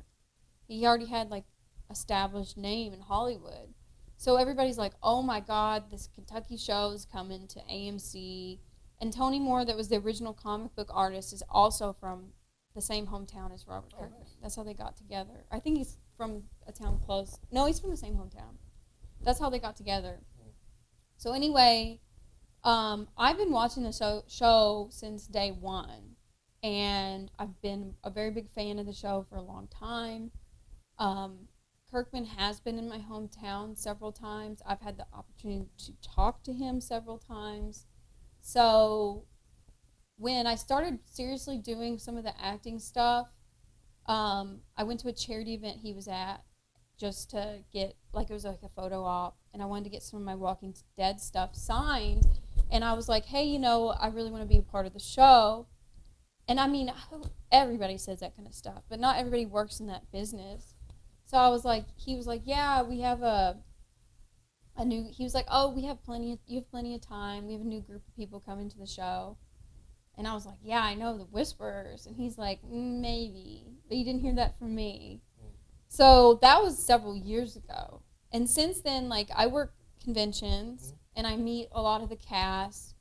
He already had like established name in Hollywood. So everybody's like, oh my God, this Kentucky show is coming to AMC. And Tony Moore, that was the original comic book artist, is also from the same hometown as Robert Kirkman. Nice. That's how they got together. I think he's from a town close. No, he's from the same hometown. That's how they got together. So anyway, I've been watching the show since day one, and I've been a very big fan of the show for a long time. Kirkman has been in my hometown several times. I've had the opportunity to talk to him several times. So when I started seriously doing some of the acting stuff, I went to a charity event he was at just to get, it was like a photo op, and I wanted to get some of my Walking Dead stuff signed. And I was like, hey, I really want to be a part of the show. And I mean, everybody says that kind of stuff, but not everybody works in that business. So I was like, he was like, yeah, we have he was like, oh, you have plenty of time. We have a new group of people coming to the show. And I was like, yeah, I know, the Whisperers. And he's like, maybe, but you didn't hear that from me. So that was several years ago. And since then, I work conventions, and I meet a lot of the cast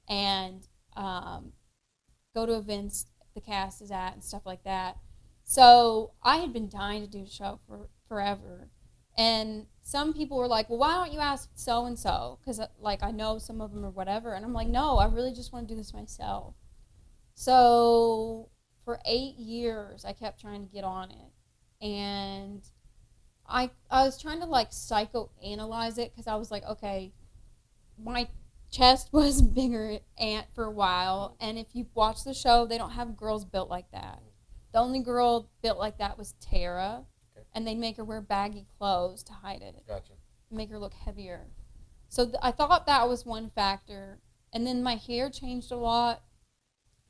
and go to events the cast is at and stuff like that. So I had been dying to do a show for forever. And some people were like, well, why don't you ask so-and-so? Because, I know some of them or whatever. And I'm like, no, I really just want to do this myself. So for 8 years, I kept trying to get on it. And I was trying to, psychoanalyze it, because I was like, okay, my chest was bigger for a while. And if you watch the show, they don't have girls built like that. The only girl built like that was Tara, and they make her wear baggy clothes to hide it. Gotcha. Make her look heavier. So I thought that was one factor. And then my hair changed a lot,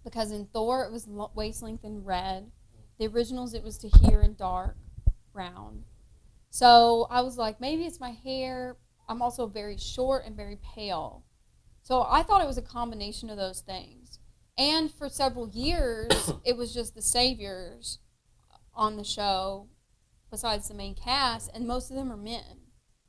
because in Thor it was waist length and red. The originals it was to here and dark brown. So I was like, maybe it's my hair. I'm also very short and very pale. So I thought it was a combination of those things. And for several years, it was just the saviors on the show, besides the main cast, and most of them are men.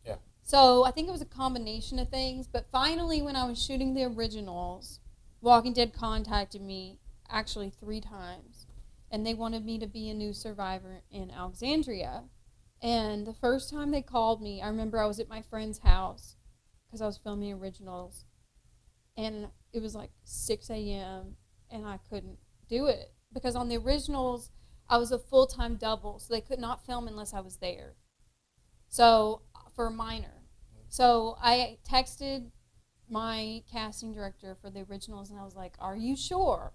Yeah. So I think it was a combination of things. But finally, when I was shooting the originals, Walking Dead contacted me actually 3 times. And they wanted me to be a new survivor in Alexandria. And the first time they called me, I remember I was at my friend's house because I was filming originals. And it was 6 a.m. and I couldn't do it. Because on the originals, I was a full-time double, so they could not film unless I was there. So, for a minor. So I texted my casting director for the originals, and I was like, are you sure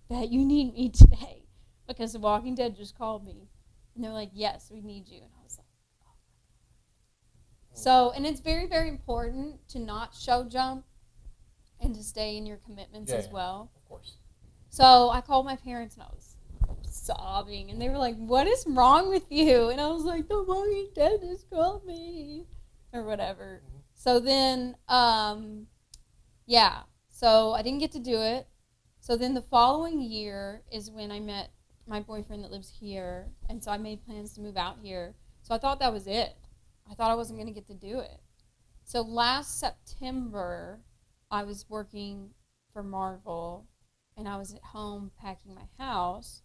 that you need me today? Because The Walking Dead just called me. And they're like, yes, we need you. And I was like, oh my God. So, and it's very, very important to not show jump and to stay in your commitments as well. Of course. So I called my parents, and I was sobbing. And they were like, what is wrong with you? And I was like, The Walking Dead just called me. Or whatever. Mm-hmm. So then, so I didn't get to do it. So then the following year is when I met my boyfriend that lives here, and so I made plans to move out here. So I thought that was it. I thought I wasn't going to get to do it. So last September, I was working for Marvel, and I was at home packing my house.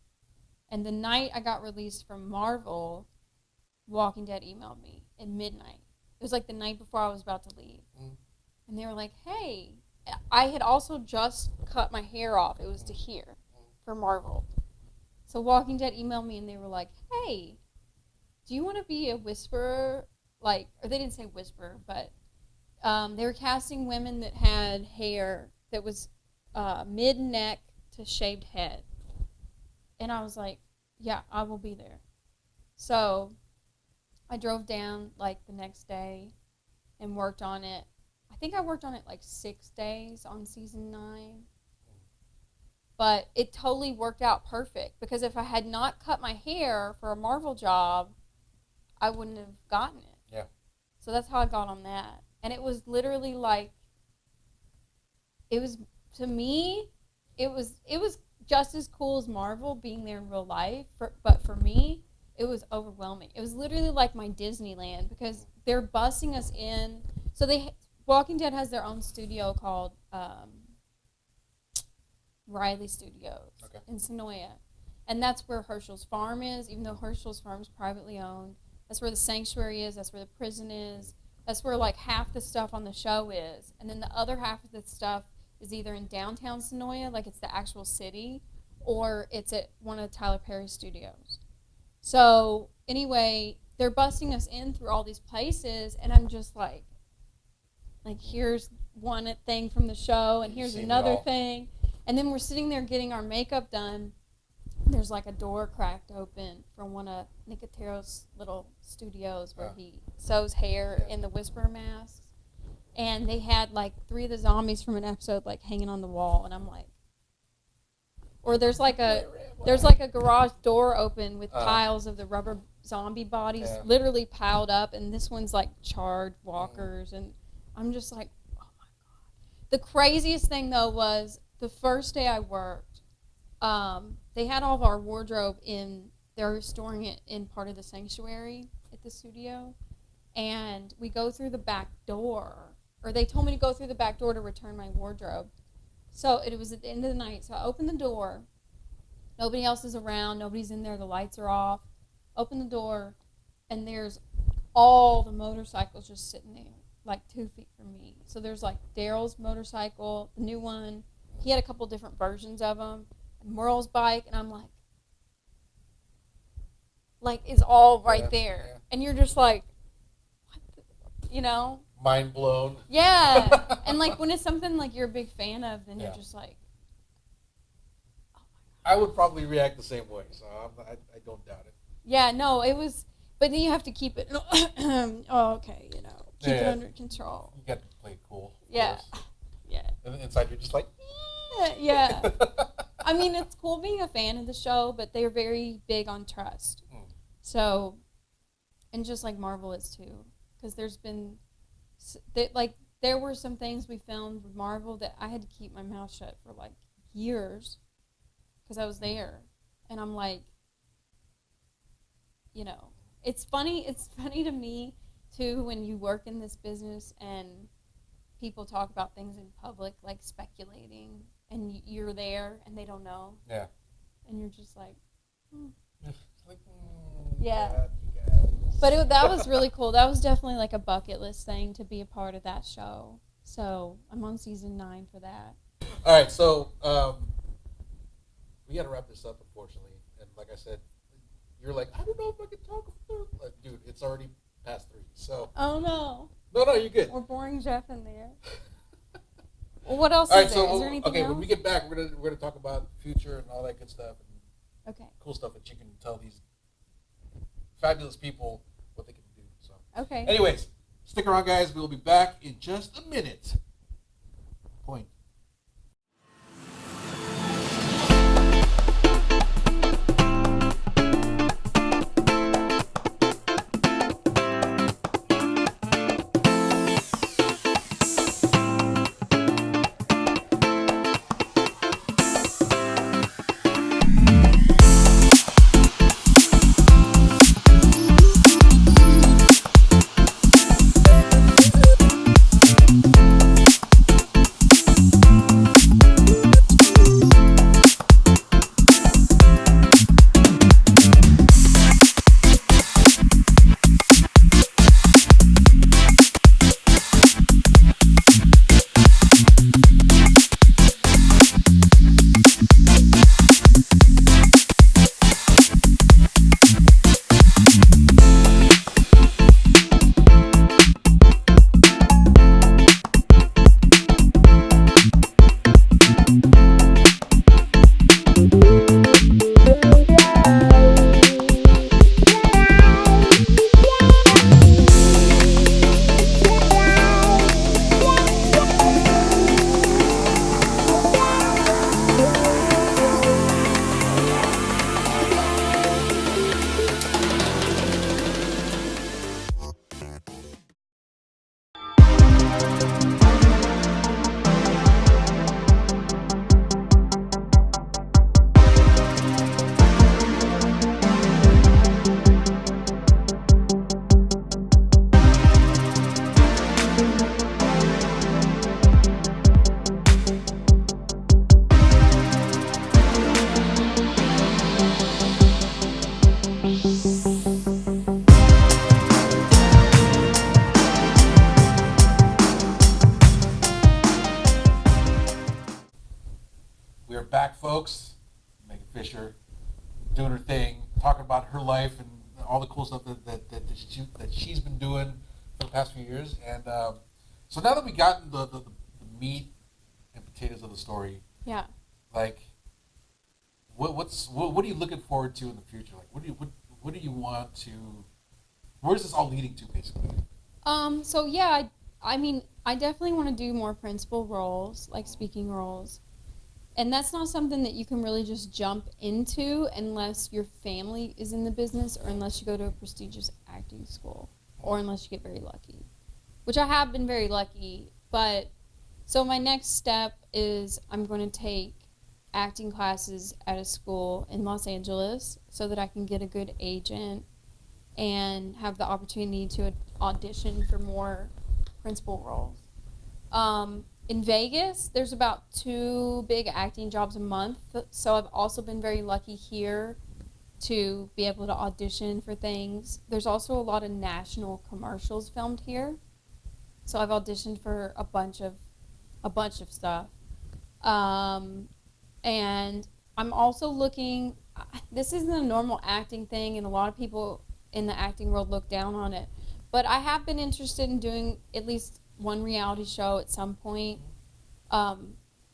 And the night I got released from Marvel, Walking Dead emailed me at midnight. It was like the night before I was about to leave. And they were like, hey, I had also just cut my hair off. It was to here for Marvel. So Walking Dead emailed me, and they were like, hey, do you want to be a whisperer? Like, or they didn't say whisperer, but they were casting women that had hair that was mid-neck to shaved head. And I was like, yeah, I will be there. So I drove down, like, the next day and worked on it. I think I worked on it, like, 6 days on season 9. But it totally worked out perfect, because if I had not cut my hair for a Marvel job, I wouldn't have gotten it. Yeah. So that's how I got on that. And it was literally like, it was, to me, it was just as cool as Marvel being there in real life, but for me, it was overwhelming. It was literally like my Disneyland, because they're busing us in. So Walking Dead has their own studio called Riley Studios in Sonoya. And that's where Herschel's Farm is, even though Herschel's Farm is privately owned. That's where the sanctuary is. That's where the prison is. That's where, like, half the stuff on the show is. And then the other half of the stuff is either in downtown Sonoya, like it's the actual city, or it's at one of Tyler Perry's studios. So, anyway, they're busting us in through all these places, and I'm just like, here's one thing from the show, and here's another thing. And then we're sitting there getting our makeup done. There's like a door cracked open from one of Nicotero's little studios where he sews hair in the Whisperer masks. And they had like 3 of the zombies from an episode like hanging on the wall, and I'm like, or there's like a garage door open with piles of the rubber zombie bodies literally piled up, and this one's like charred walkers, and I'm just like, oh my God. The craziest thing though was the first day I worked, they had all of our wardrobe they're storing it in part of the sanctuary at the studio, and we go through the back door, or they told me to go through the back door to return my wardrobe. So it was at the end of the night, so I open the door, nobody else is around, nobody's in there, the lights are off, open the door, and there's all the motorcycles just sitting there, like 2 feet from me. So there's like Daryl's motorcycle, the new one, he had a couple different versions of them, and Merle's bike, and I'm like it's all right there. Yeah. And you're just like, what mind blown. Yeah. And like when it's something like you're a big fan of, then you're just like, oh my God. I would probably react the same way, so I don't doubt it. Yeah, no, it was, but then you have to keep it, okay, keep it under control. You got to play it cool. Yeah. Yeah. And then inside you're just like, yeah. I mean, it's cool being a fan of the show, but they're very big on trust. So, and just like Marvel is too, because there were some things we filmed with Marvel that I had to keep my mouth shut for like years, because I was there, and I'm like, it's funny to me too when you work in this business and people talk about things in public, like speculating, and you're there and they don't know. Yeah. And you're just like, yeah. But that was really cool. That was definitely like a bucket list thing to be a part of that show. So I'm on season 9 for that. All right, so we got to wrap this up, unfortunately. And like I said, you're like, I don't know if I can talk about it. Like, dude, it's already past 3. So. Oh no. No, you're good. We're boring Jeff in there. Well, what else all right, is there? So, is there anything else? When we get back, we're gonna talk about future and all that good stuff. And cool stuff that you can tell these fabulous people what they can do. So. Okay. Anyways, stick around, guys. We'll be back in just a minute. Point. back, folks. Megan Fisher doing her thing, talking about her life and all the cool stuff that she's been doing for the past few years. And so now that we got the meat and potatoes of the story, yeah, like what are you looking forward to in the future? Like what do you want to? Where's this all leading to, basically? So yeah, I mean, I definitely want to do more principal roles, like speaking roles. And that's not something that you can really just jump into unless your family is in the business or unless you go to a prestigious acting school or unless you get very lucky, which I have been very lucky. But so my next step is I'm going to take acting classes at a school in Los Angeles so that I can get a good agent and have the opportunity to audition for more principal roles. In Vegas, there's about 2 big acting jobs a month, so I've also been very lucky here to be able to audition for things. There's also a lot of national commercials filmed here, so I've auditioned for a bunch of stuff. And I'm also looking, this isn't a normal acting thing, and a lot of people in the acting world look down on it, but I have been interested in doing at least one reality show at some point. A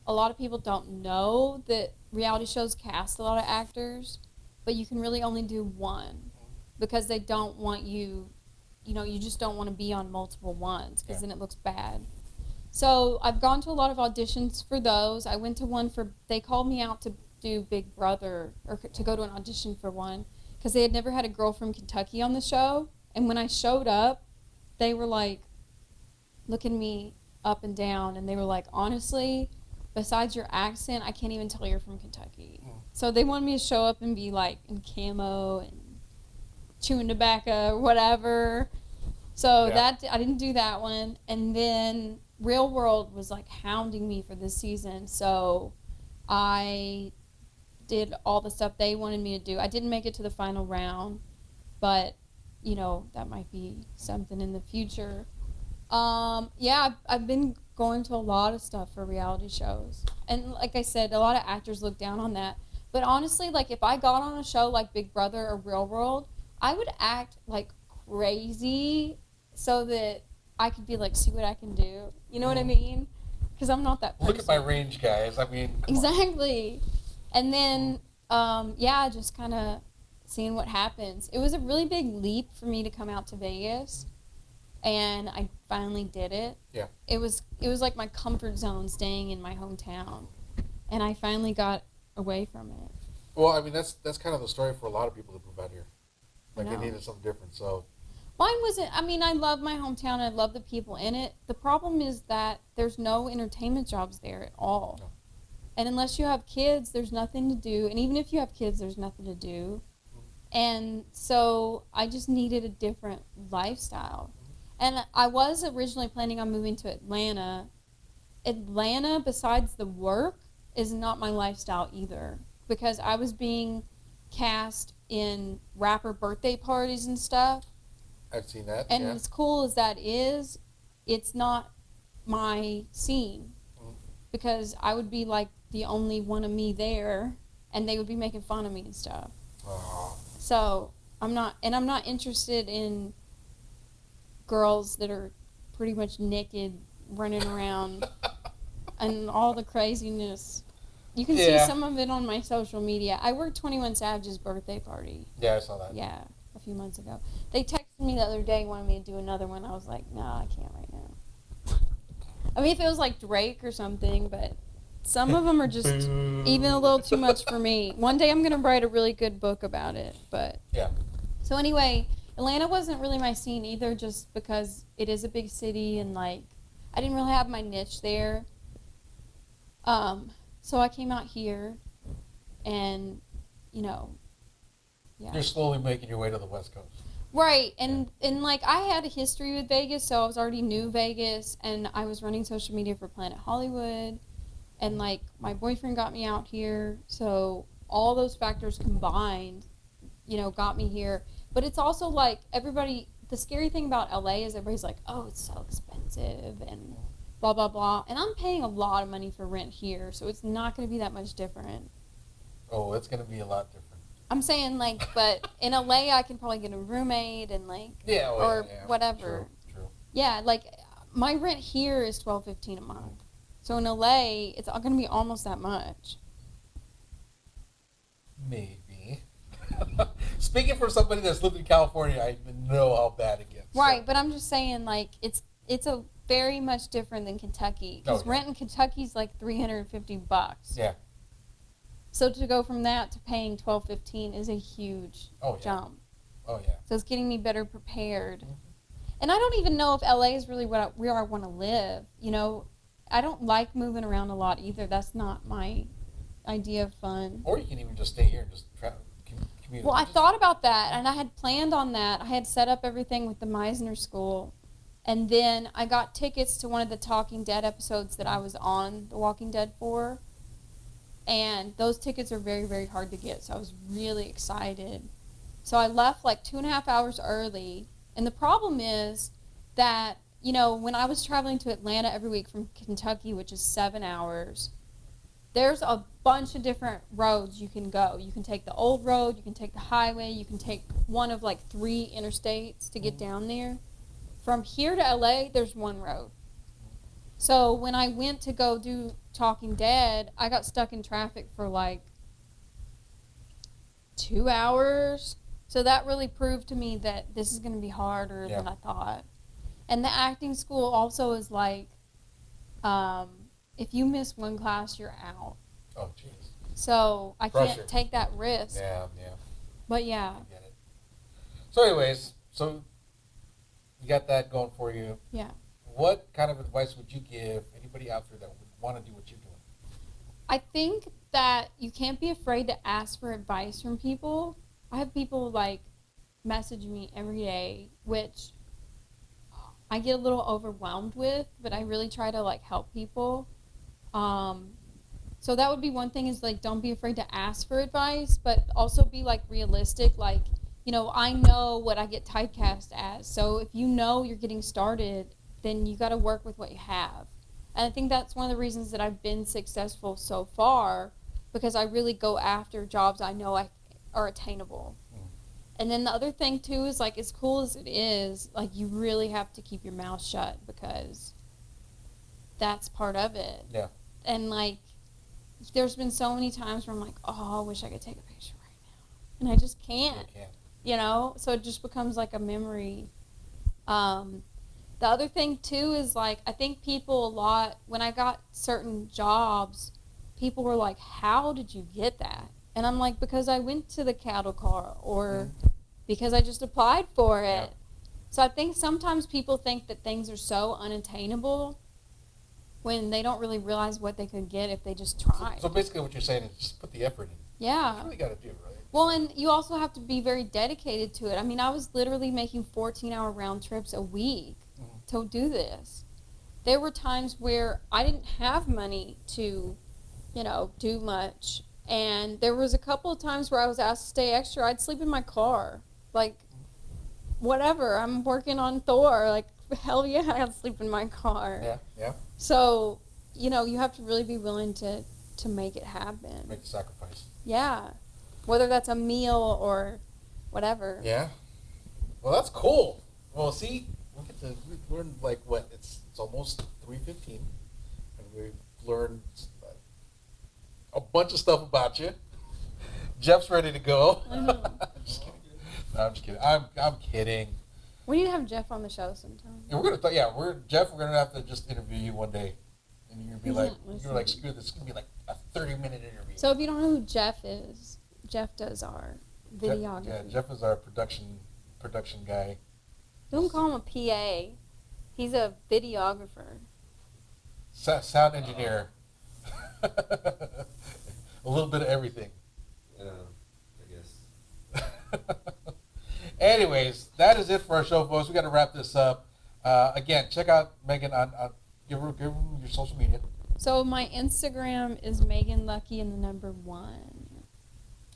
lot of people don't know that reality shows cast a lot of actors, but you can really only do one because they don't want you, you just don't want to be on multiple ones because then it looks bad. So I've gone to a lot of auditions for those. I went to one they called me out to do Big Brother, or to go to an audition for one, because they had never had a girl from Kentucky on the show. And when I showed up, they were like, looking me up and down, and they were like, honestly, besides your accent, I can't even tell you're from Kentucky. So they wanted me to show up and be like in camo and chewing tobacco or whatever. So that I didn't do that one. And then Real World was like hounding me for this season, so I did all the stuff they wanted me to do. I didn't make it to the final round, but that might be something in the future. I've been going to a lot of stuff for reality shows. And like I said, a lot of actors look down on that. But honestly, like if I got on a show like Big Brother or Real World, I would act like crazy so that I could be like, see what I can do. You know what I mean? Because I'm not that person. Look at my range, guys. I mean, exactly. And then, just kind of seeing what happens. It was a really big leap for me to come out to Vegas. And I finally did it. Yeah. It was like my comfort zone staying in my hometown. And I finally got away from it. Well, I mean, that's kind of the story for a lot of people that move out here. Like, they needed something different, so. Mine wasn't, I love my hometown. I love the people in it. The problem is that there's no entertainment jobs there at all. No. And unless you have kids, there's nothing to do. And even if you have kids, there's nothing to do. And so I just needed a different lifestyle. And I was originally planning on moving to Atlanta. Atlanta, besides the work, is not my lifestyle either. Because I was being cast in rapper birthday parties and stuff. I've seen that, and as cool as that is, it's not my scene. Because I would be like the only one of me there, and they would be making fun of me and stuff. So I'm not interested in girls that are pretty much naked running around and all the craziness. You can see some of it on my social media. I worked 21 Savage's birthday party. Yeah, I saw that. Yeah, a few months ago. They texted me the other day, wanted me to do another one. I was like, no, I can't right now. I mean, if it was like Drake or something, but some of them are just even a little too much for me. One day I'm going to write a really good book about it, but. Yeah. So anyway, Atlanta wasn't really my scene either, just because it is a big city and like I didn't really have my niche there. So I came out here, and You're slowly making your way to the West Coast. Right, and like I had a history with Vegas, so I was already knew Vegas, and I was running social media for Planet Hollywood, and like my boyfriend got me out here, so all those factors combined, got me here. But it's also like the scary thing about LA is everybody's like, oh, it's so expensive, and blah, blah, blah. And I'm paying a lot of money for rent here, so it's not going to be that much different. Oh, it's going to be a lot different. I'm saying, like, but in LA, I can probably get a roommate and, like, or whatever. True. Yeah, like, my rent here is $12.15 a month. So in LA, it's going to be almost that much. Maybe. Speaking for somebody that's lived in California, I know how bad it gets. Right, so. but I'm just saying, like, it's a very much different than Kentucky. Because rent in Kentucky is like $350. Yeah. So to go from that to paying $12.15 is a huge jump. Oh yeah. So it's getting me better prepared. Mm-hmm. And I don't even know if LA is really where I want to live. You know, I don't like moving around a lot either. That's not my idea of fun. Or you can even just stay here and just travel. Commute. Well, I thought about that, and I had planned on that. I had set up everything with the Meisner School, and then I got tickets to one of the Talking Dead episodes that I was on The Walking Dead for, and those tickets are very, very hard to get, so I was really excited. So I left like 2.5 hours early, and the problem is that, you know, when I was traveling to Atlanta every week from Kentucky, which is 7 hours, there's a bunch of different roads you can go. You can take the old road, you can take the highway, you can take one of like 3 interstates to get down there. From here to LA, there's one road. So when I went to go do Talking Dead, I got stuck in traffic for like 2 hours. So that really proved to me that this is going to be harder than I thought. And the acting school also is like, if you miss one class, you're out. Oh, jeez. So I can't take that risk. Yeah. But yeah. I get it. So anyways, so you got that going for you. Yeah. What kind of advice would you give anybody out there that would want to do what you're doing? I think that you can't be afraid to ask for advice from people. I have people like message me every day, which I get a little overwhelmed with, but I really try to like help people. So that would be one thing, is like, don't be afraid to ask for advice, but also be like realistic. Like, you know, I know what I get typecast as. So if you know you're getting started, then you got to work with what you have. And I think that's one of the reasons that I've been successful so far, because I really go after jobs I know are attainable. And then the other thing too is, like, as cool as it is, like, you really have to keep your mouth shut, because that's part of it. Yeah. And like, there's been so many times where I'm like, oh, I wish I could take a picture right now, and I just can't. You can't. You know, so it just becomes like a memory. The other thing too is, like, I think people a lot, when I got certain jobs, people were like, how did you get that? And I'm like, because I went to the cattle car, or because I just applied for it. Yeah. So I think sometimes people think that things are so unattainable when they don't really realize what they could get if they just tried. So basically what you're saying is just put the effort in. Yeah. That's what you got to do, right? Well, and you also have to be very dedicated to it. I mean, I was literally making 14-hour round trips a week to do this. There were times where I didn't have money to, you know, do much. And there was a couple of times where I was asked to stay extra. I'd sleep in my car. Like, whatever. I'm working on Thor. Like, hell yeah, I'd sleep in my car. Yeah. So, you know, you have to really be willing to make it happen. Make the sacrifice. Yeah. Whether that's a meal or whatever. Yeah. Well, that's cool. Well, see, we learned, like, what? It's almost 3:15, and we've learned a bunch of stuff about you. Jeff's ready to go. I'm just kidding. No, I'm just kidding. I'm kidding. We need to have Jeff on the show sometime. And we're gonna have to just interview you one day, and you're like, screw this. It's gonna be like a 30-minute interview. So if you don't know who Jeff is, Jeff does our videography. Jeff is our production guy. Don't call him a PA. He's a videographer. Sound engineer. A little bit of everything. I guess. Anyways, that is it for our show, folks. We got to wrap this up. Again, check out Megan on give her your social media. So my Instagram is Megan Lucky and the number 1.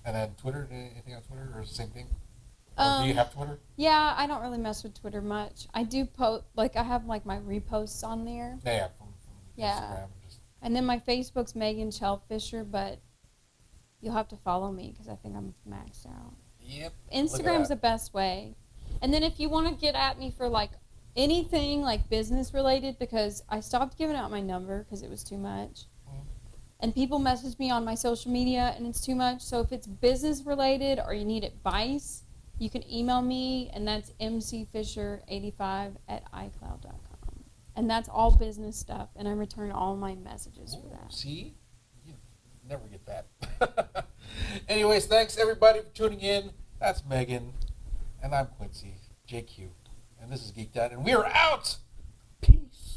And then Twitter, anything on Twitter, or the same thing? Or do you have Twitter? Yeah, I don't really mess with Twitter much. I do post, like, I have like my reposts on there. Yeah, Yeah. Instagram. And then my Facebook's Megan Shell Fisher, but you'll have to follow me because I think I'm maxed out. Yep. Instagram's the best way. And then if you want to get at me for like anything like business related, because I stopped giving out my number because it was too much. And people message me on my social media and it's too much. So if it's business related or you need advice, you can email me, and that's mcfisher85@icloud.com. And that's all business stuff, and I return all my messages for that. See? You never get that. Anyways, thanks everybody for tuning in. That's Megan, and I'm Quincy, JQ, and this is Geeked Out, and we are out! Peace.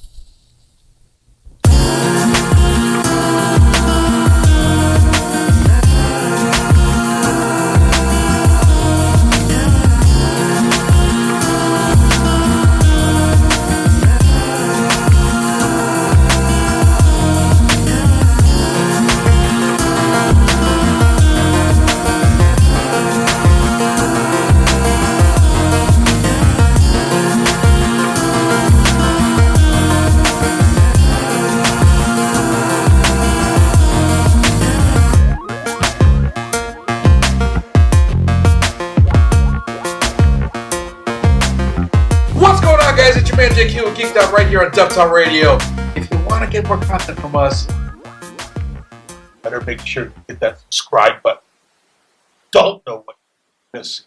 What's going on, guys? It's your man JQ with Geeked Out right here on Deftal Radio. If you want to get more content from us, better make sure you hit that subscribe button. Don't know what you're missing.